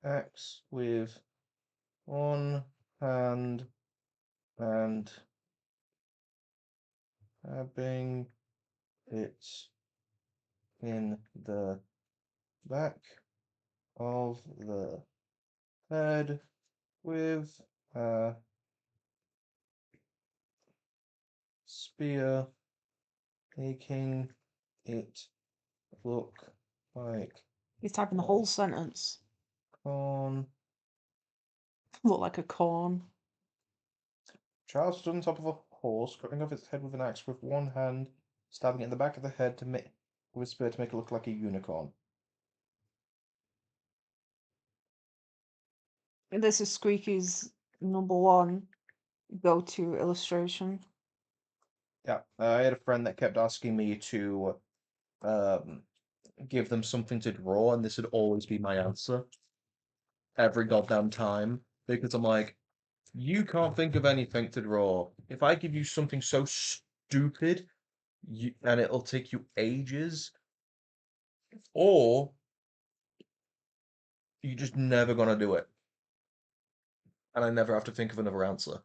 axe with one hand and stabbing it in the back of the head with a spear, making it look like He's typing the whole sentence. corn. Look like a corn. Child stood on top of a horse, cutting off its head with an axe with one hand, stabbing it in the back of the head to make with a spear to make it look like a unicorn. This is Squeaky's #1 go-to illustration. Yeah, I had a friend that kept asking me to give them something to draw, and this would always be my answer every goddamn time because I'm like, you can't think of anything to draw. If I give you something so stupid, and it'll take you ages, or You're just never gonna do it. And I never have to think of another answer.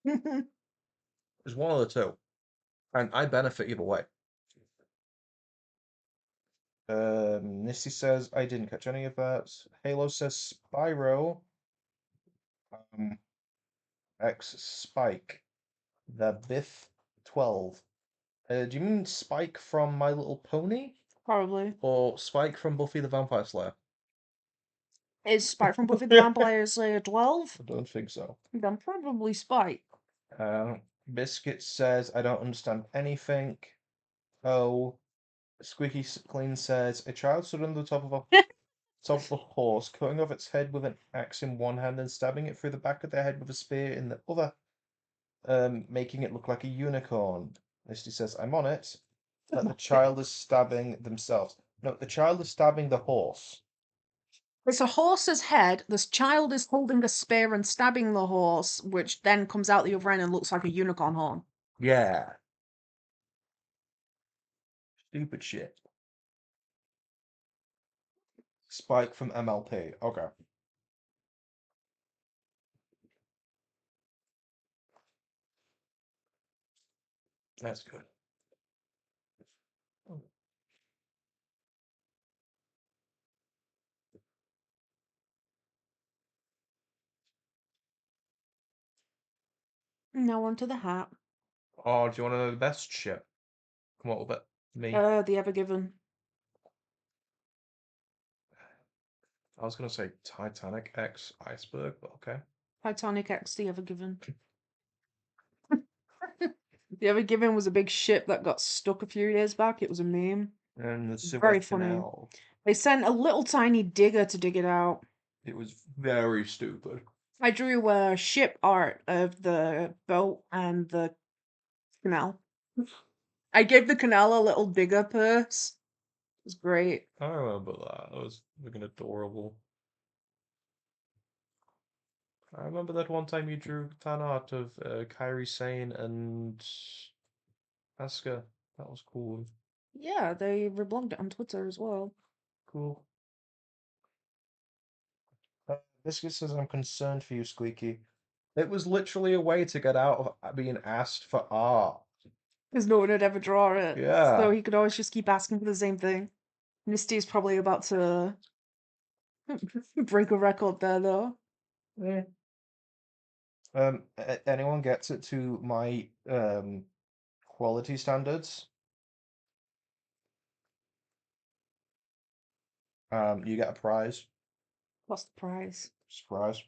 It's one of the two. And I benefit either way. Nisty says I didn't catch any of that. Halo says Spyro. X Spike. The Biff 12. Do you mean Spike from My Little Pony? Probably. Or Spike from Buffy the Vampire Slayer? Is Spike from Buffy the Vampire Slayer 12? I don't think so. Then probably Spike. Biscuit says I don't understand anything. Oh, Squeaky Clean says a child stood on the top of a horse, cutting off its head with an axe in one hand and stabbing it through the back of their head with a spear in the other, making it look like a unicorn. Misty says, I'm on it. That the child is stabbing themselves. No, the child is stabbing the horse. It's a horse's head. This child is holding a spear and stabbing the horse, which then comes out the other end and looks like a unicorn horn. Yeah. Stupid shit. Spike from MLP. Okay. That's good. Now onto the hat. Oh, do you want to know the best shit? Come on with it. Me. The Ever Given. I was gonna say Titanic X Iceberg, but okay. Titanic X The Ever Given. The Ever Given was a big ship that got stuck a few years back. It was a meme. And the Very Suez funny. Canal. They sent a little tiny digger to dig it out. It was very stupid. I drew a ship art of the boat and the canal. I gave the canal a little digger purse. It was great. I remember that. That was looking adorable. I remember that one time you drew fan art of Kairi Sane and Asuka. That was cool. Yeah, they reblogged it on Twitter as well. Cool. Biscuit says I'm concerned for you, Squeaky. It was literally a way to get out of being asked for art. Because no one would ever draw it. Yeah. So he could always just keep asking for the same thing. Misty's probably about to break a record there, though. Yeah. Anyone gets it to my quality standards, you get a prize. What's the prize? Surprise.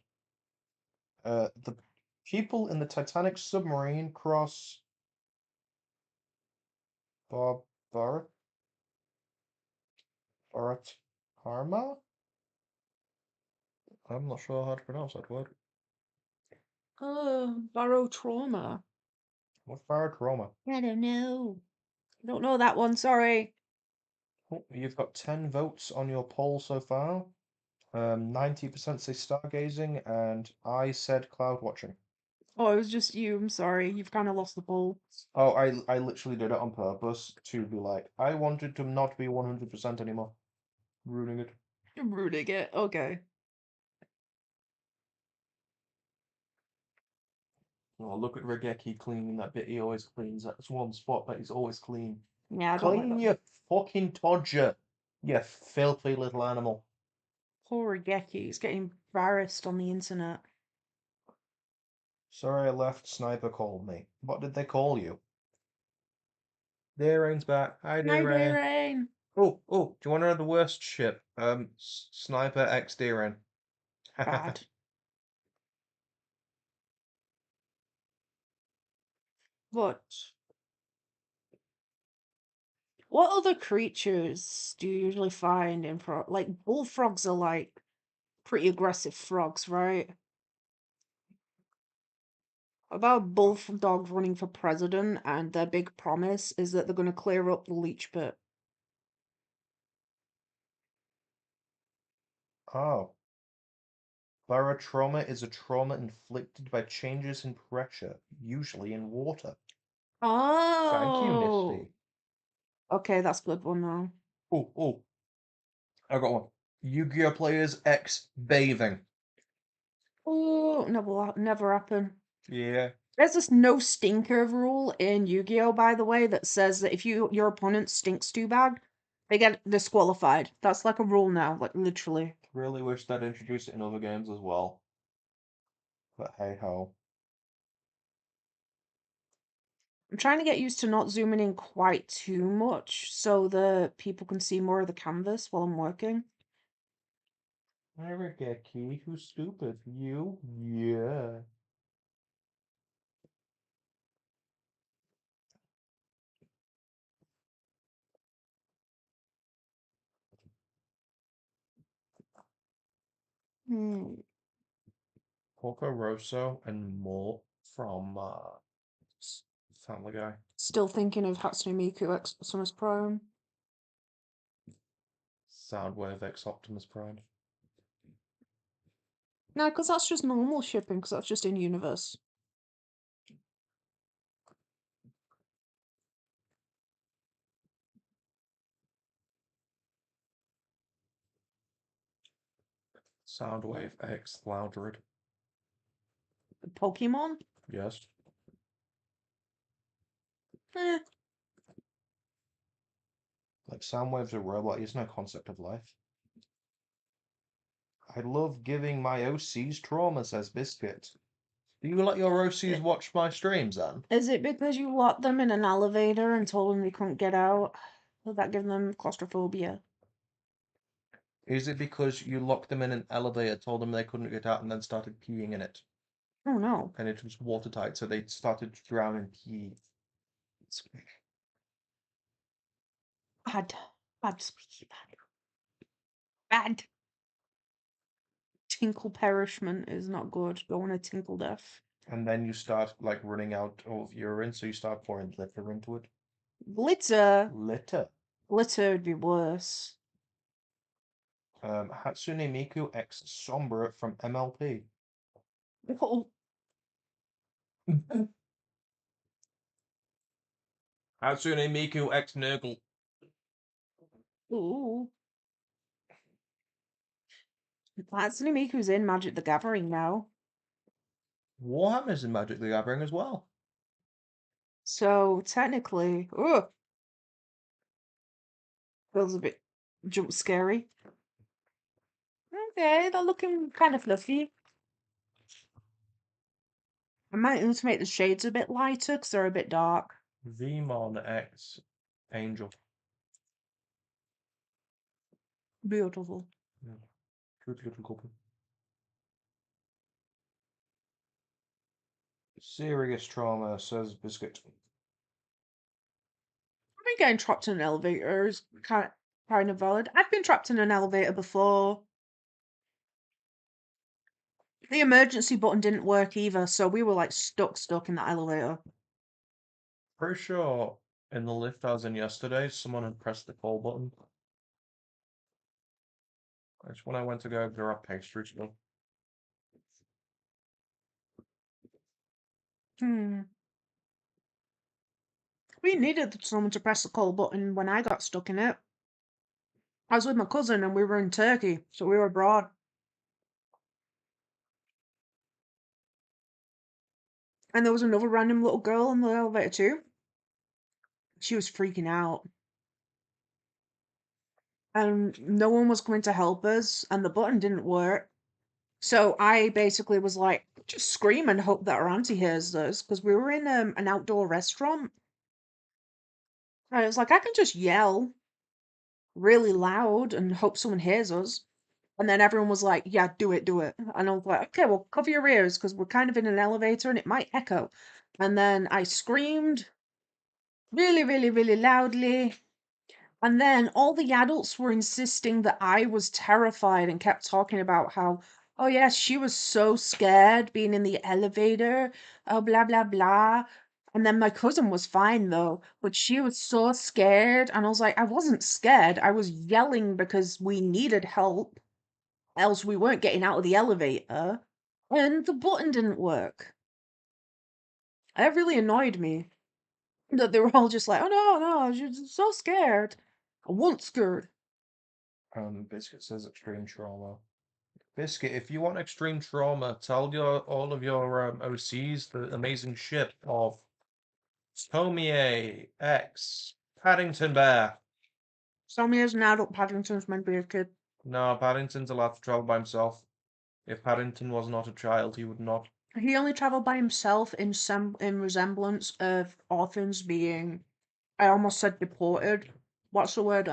The people in the Titanic submarine cross Bar Barat Harma? I'm not sure how to pronounce that word. Barotrauma. What's Barat Roma? I don't know. I don't know that one, sorry. Oh, you've got 10 votes on your poll so far. 90% say stargazing, and I said cloud watching. Oh, it was just you. I'm sorry. You've kind of lost the poll. Oh, I literally did it on purpose to be like, I wanted to not be 100% anymore. Ruining it. You're rooting it. Okay. Oh, look at Regeki cleaning that bit he always cleans. That's one spot that he's always clean. Yeah, I don't like Clean that. your fucking todger, you filthy little animal. Poor Geki. He's getting embarrassed on the internet. Sorry I left, Sniper called me. What did they call you? Rain's back. Hi, Hi, Rain. Rain. Oh, do you want to know the worst ship? Sniper X Rain. Bad. What? What other creatures do you usually find in like bullfrogs are like pretty aggressive frogs, right? About bulldogs running for president and their big promise is that they're going to clear up the leech pit. Oh. Barotrauma is a trauma inflicted by changes in pressure, usually in water. Thank you, Oh, Misty. okay, that's a good one now. Oh, I got one. Yu-Gi-Oh players X bathing. Oh, never happen. Yeah. There's this no stinker rule in Yu-Gi-Oh, by the way, that says that if your opponent stinks too bad, they get disqualified. That's like a rule now, like literally. Really wish they'd introduce it in other games as well. But hey ho. I'm trying to get used to not zooming in quite too much so that people can see more of the canvas while I'm working. Never get key. Who's stupid? You? Yeah. Hmm. Porco Rosso and more from Family Guy. Still thinking of Hatsune Miku X Optimus Prime. Soundwave X Optimus Prime. No, because that's just normal shipping, because that's just in universe. Soundwave X Loudred. The Pokemon? Yes. Eh. Like Soundwave's a robot, he has no concept of life. I love giving my OCs trauma, says Biscuit. Do you let your OCs watch my streams then? Is it because you locked them in an elevator and told them they couldn't get out? Will that give them claustrophobia? Is it because you locked them in an elevator, told them they couldn't get out, and then started peeing in it? Oh no. And it was watertight, so they started drowning pee. Bad. Bad, squeaky bad. Bad. Tinkle perishment is not good. Don't want to tinkle death. And then you start like running out of urine, so you start pouring liquor into it. Glitter. Litter. Glitter would be worse. Hatsune Miku X Sombra from MLP. Oh, Hatsune Miku X Nurgle. ooh. Hatsune Miku's in Magic the Gathering now. Warhammer's in Magic the Gathering as well. So technically, ugh, feels a bit jump scary. Okay, they're looking kind of fluffy. I might need to make the shades a bit lighter because they're a bit dark. Vmon X Angel. Beautiful. Yeah. Good little couple. Serious trauma, says Biscuit. I think getting trapped in an elevator is kind of valid. I've been trapped in an elevator before. The emergency button didn't work either, so we were like stuck in that elevator. Pretty sure in the lift I was in yesterday, someone had pressed the call button. That's when I went to go grab pastries. Hmm. We needed someone to press the call button when I got stuck in it. I was with my cousin and we were in Turkey, so we were abroad. And there was another random little girl in the elevator too. She was freaking out. And no one was coming to help us, and the button didn't work. So I basically was like, just scream and hope that our auntie hears us, because we were in an outdoor restaurant. And I was like, I can just yell really loud and hope someone hears us. And then everyone was like, yeah, do it, do it. And I was like, okay, well, cover your ears because we're kind of in an elevator and it might echo. And then I screamed really, really, really loudly. And then all the adults were insisting that I was terrified and kept talking about how, oh, yes, she was so scared being in the elevator, oh, blah, blah, blah. And then my cousin was fine though, but she was so scared. And I was like, I wasn't scared. I was yelling because we needed help, else we weren't getting out of the elevator. And the button didn't work. It really annoyed me that they were all just like, oh, no, no, she's so scared. I wasn't scared. Biscuit says extreme trauma. Biscuit, if you want extreme trauma, tell all of your OCs the amazing ship of Tomie X Paddington Bear. Sammy is an adult. Paddington's meant to be a kid. No, Paddington's allowed to travel by himself. If Paddington was not a child, he would not. He only travelled by himself in resemblance of orphans being, I almost said deported. What's the word?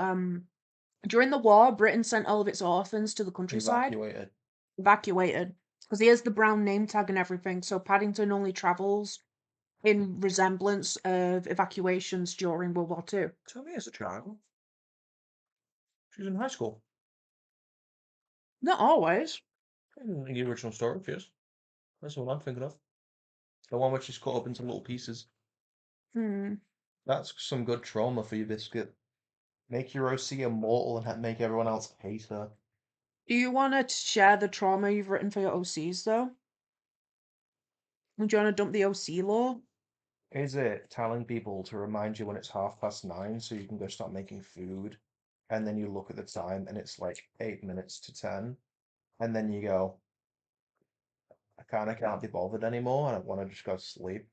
During the war, Britain sent all of its orphans to the countryside. Evacuated. Because he has the brown name tag and everything, so Paddington only travels in resemblance of evacuations during World War II. Tomie is a child. She's in high school. Not always. In the original story, yes. That's the one I'm thinking of. The one where she's cut up into little pieces. That's some good trauma for you, Biscuit. Make your OC immortal and make everyone else hate her. Do you want to share the trauma you've written for your OCs, though? Do you want to dump the OC lore? Is it telling people to remind you when it's 9:30 so you can go start making food? And then you look at the time and it's like 8 minutes to 10. And then you go, I kind of can't be bothered anymore and I want to just go to sleep.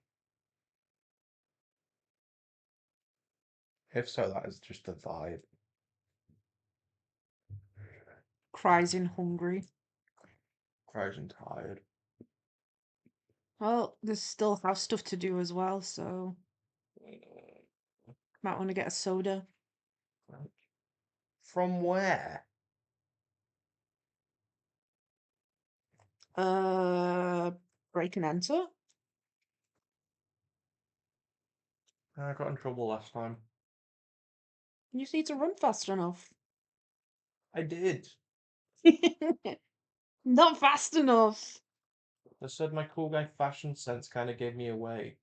If so, that is just the vibe. Cries in hungry. Cries and tired. Well, there's still house stuff to do as well, so might want to get a soda. From where? Break and enter? I got in trouble last time. You just need to run fast enough. I did. Not fast enough. I said my cool guy fashion sense kind of gave me away.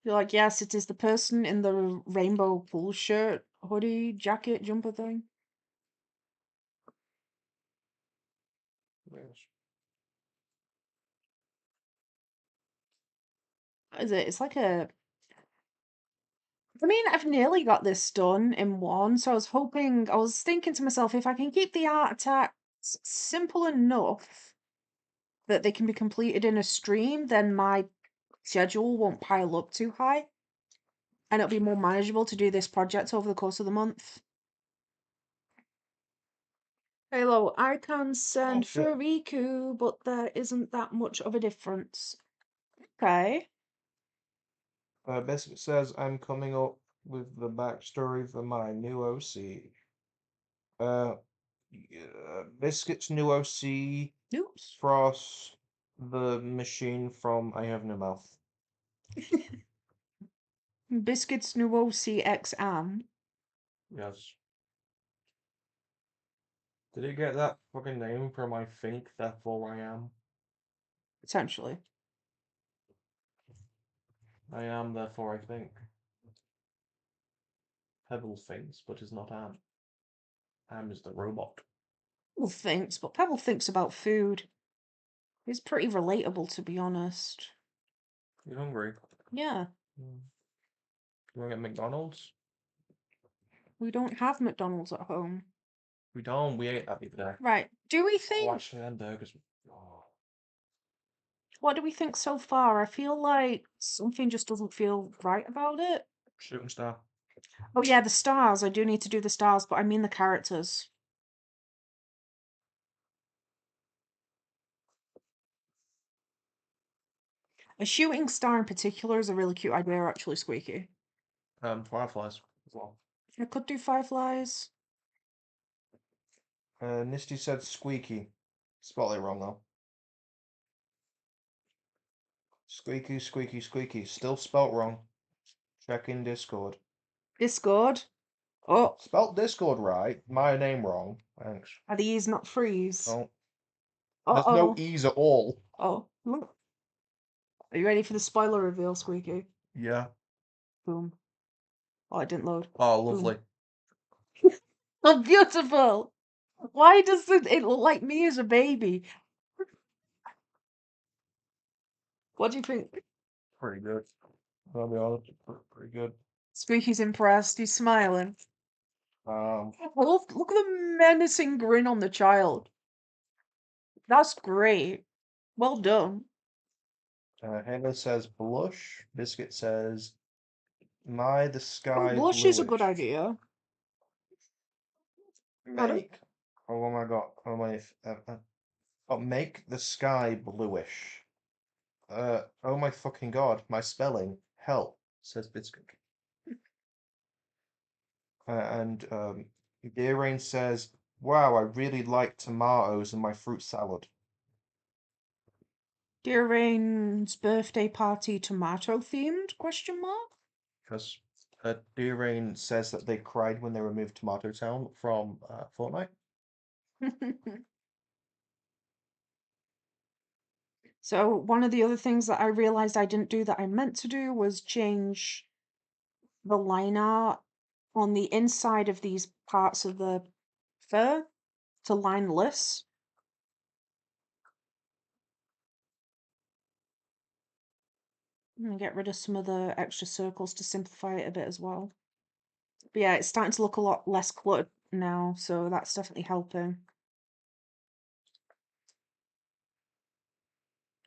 You're like, yes, it is the person in the rainbow pool shirt, hoodie, jacket, jumper thing. Yes. What is it? It's like a. I mean, I've nearly got this done in one, so I was thinking to myself, if I can keep the art attacks simple enough that they can be completed in a stream, then my schedule won't pile up too high. And it'll be more manageable to do this project over the course of the month. Hello, I can send for Riku, but there isn't that much of a difference. Okay. Biscuit says I'm coming up with the backstory for my new OC. Biscuit's new OC. Oops. Frost, the machine from I Have No Mouth. Biscuits new OCXM. Yes. Did he get that fucking name from I Think, Therefore I Am? Potentially. I am, therefore I think. Pebble thinks, but is not Am. Am is the robot. Pebble thinks, but Pebble thinks about food. It's pretty relatable, to be honest. You hungry? Yeah. You want to get McDonald's? We don't have McDonald's at home. We don't. We ate that the other day. Right. Do we Oh, think... actually, them burgers. Oh. What do we think so far? I feel like something just doesn't feel right about it. Shooting star. Oh yeah, the stars. I do need to do the stars, but I mean the characters. A shooting star in particular is a really cute idea, actually, Squeaky. Fireflies as well. I could do fireflies. Nisty said squeaky. Spelled it wrong though. Squeaky, squeaky, squeaky. Still spelt wrong. Check in Discord. Discord. Oh, Spelt Discord right. My name wrong. Thanks. are the E's not freeze? Oh. There's no Uh-oh. E's at all. Oh. Are you ready for the spoiler reveal, Squeaky? Yeah. Boom. Oh, it didn't load. Oh, lovely. Oh, beautiful! Why does it look like me as a baby? What do you think? Pretty good. I'll be honest. Pretty good. Squeaky's impressed. He's smiling. Look at the menacing grin on the child. That's great. Well done. Halo says blush. Biscuit says, "My the Oh, sky blush is a good bluish." idea. Pardon? Make. Oh my god. Oh my. Make the sky bluish. Oh my fucking god. My spelling. Help, says Biscuit. And Dear Rain says, "Wow, I really like tomatoes in my fruit salad." Dear Rain's birthday party tomato themed? Question mark? Because Dear Rain says that they cried when they removed Tomato Town from Fortnite. So one of the other things that I realized I didn't do that I meant to do was change the line art on the inside of these parts of the fur to lineless. And get rid of some of the extra circles to simplify it a bit as well. But yeah, it's starting to look a lot less cluttered now, so that's definitely helping.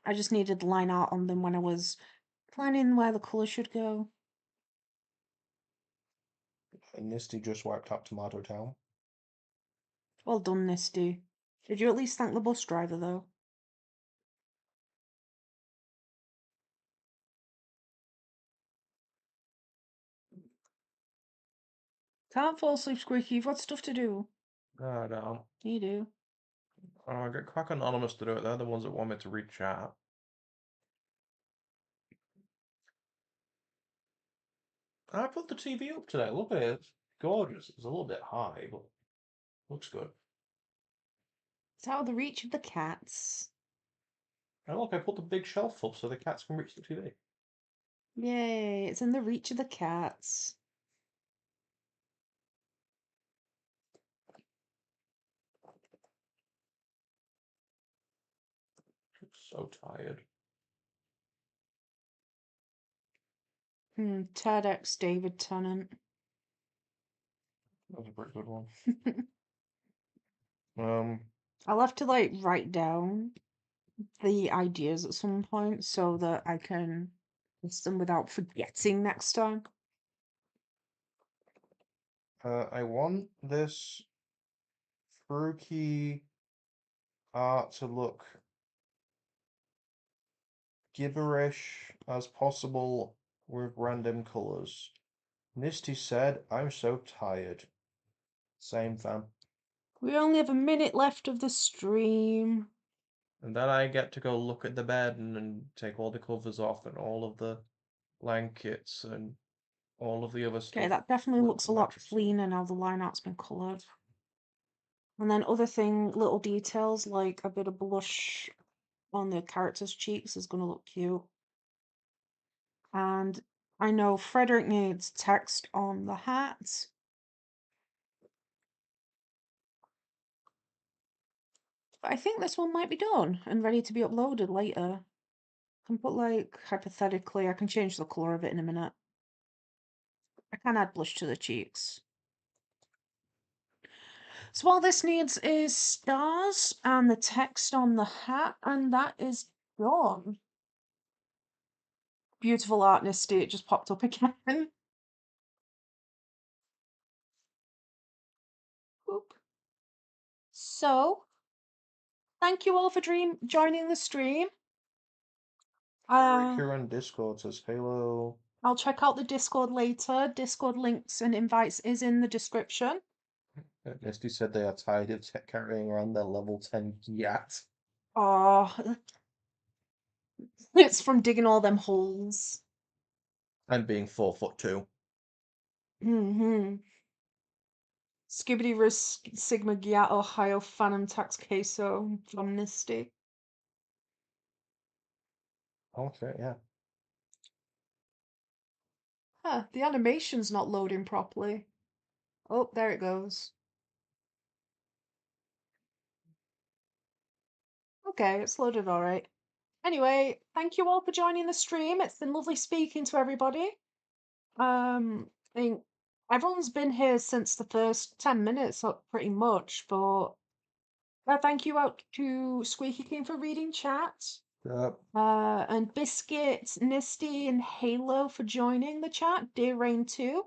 I just needed line art on them when I was planning where the colour should go. And Misty just wiped out Tomato Town. Well done, Nisty. Did you at least thank the bus driver, though? Can't fall asleep, Squeaky. You've got stuff to do. I don't. You do. I get Crack Anonymous to do it. They're the ones that want me to read chat. I put the TV up today. Look at it. It's gorgeous. It's a little bit high, but looks good. It's out of the reach of the cats. And look, I put the big shelf up so the cats can reach the TV. Yay, it's in the reach of the cats. I'm so tired. TEDx David Tennant. That was a pretty good one. Um, I'll have to like write down the ideas at some point so that I can list them without forgetting next time. I want this Fruki art to look gibberish as possible with random colors. Misty said, "I'm so tired." Same fam. We only have a minute left of the stream. And then I get to go look at the bed and take all the covers off and all of the blankets and all of the other Okay, stuff. that definitely Flip looks the a lot mattress. cleaner now the line art's been coloured. And then other little details like a bit of blush on the character's cheeks is going to look cute. And I know Frederick needs text on the hat. But I think this one might be done and ready to be uploaded later. I can put like, hypothetically, I can change the colour of it in a minute. I can add blush to the cheeks. So all this needs is stars and the text on the hat, and that is done. Beautiful art, Nisty. It just popped up again. Whoop. So, thank you all for joining the stream. Riku on Discord says Halo. I'll check out the Discord later. Discord links and invites is in the description. Misty said they are tired of carrying around their level 10 yacht. Oh, it's from digging all them holes. And being 4'2". Mm-hmm. Skibbity Risk Sigma Gyat Ohio Phantom Tax Queso from Nisty. Okay, yeah. Huh, the animation's not loading properly. Oh, there it goes. Okay, it's loaded alright. Anyway, thank you all for joining the stream. It's been lovely speaking to everybody. I think Everyone's been here since the first 10 minutes, pretty much, but thank you out to Squeaky King for reading chat. Yep. And Biscuit, Nisty, and Halo for joining the chat. Dear Rain too.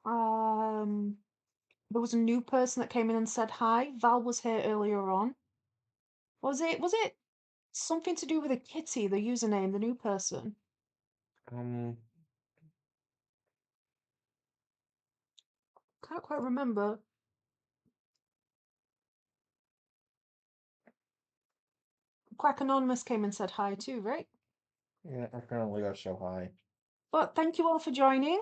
There was a new person that came in and said hi. Val was here earlier on. Was it something to do with a kitty, the username, the new person? Can't quite remember. Quack Anonymous came and said hi too, right? Yeah, apparently that's so high. But thank you all for joining.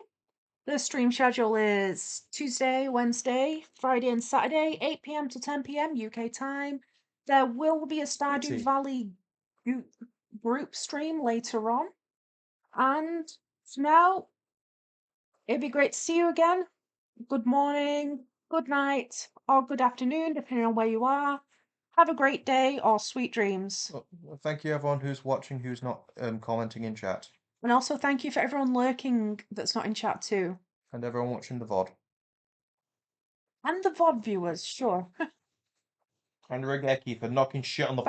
The stream schedule is Tuesday, Wednesday, Friday, and Saturday, 8 p.m. to 10 p.m. UK time. There will be a Stardew Kitty. Valley group stream later on. And for now, it'd be great to see you again. Good morning, good night, or good afternoon, depending on where you are. Have a great day or sweet dreams. Well, thank you everyone who's watching, who's not commenting in chat, And also thank you for everyone lurking that's not in chat too. and everyone watching the VOD. And the VOD viewers, sure. And Rig Ecky for knocking shit on the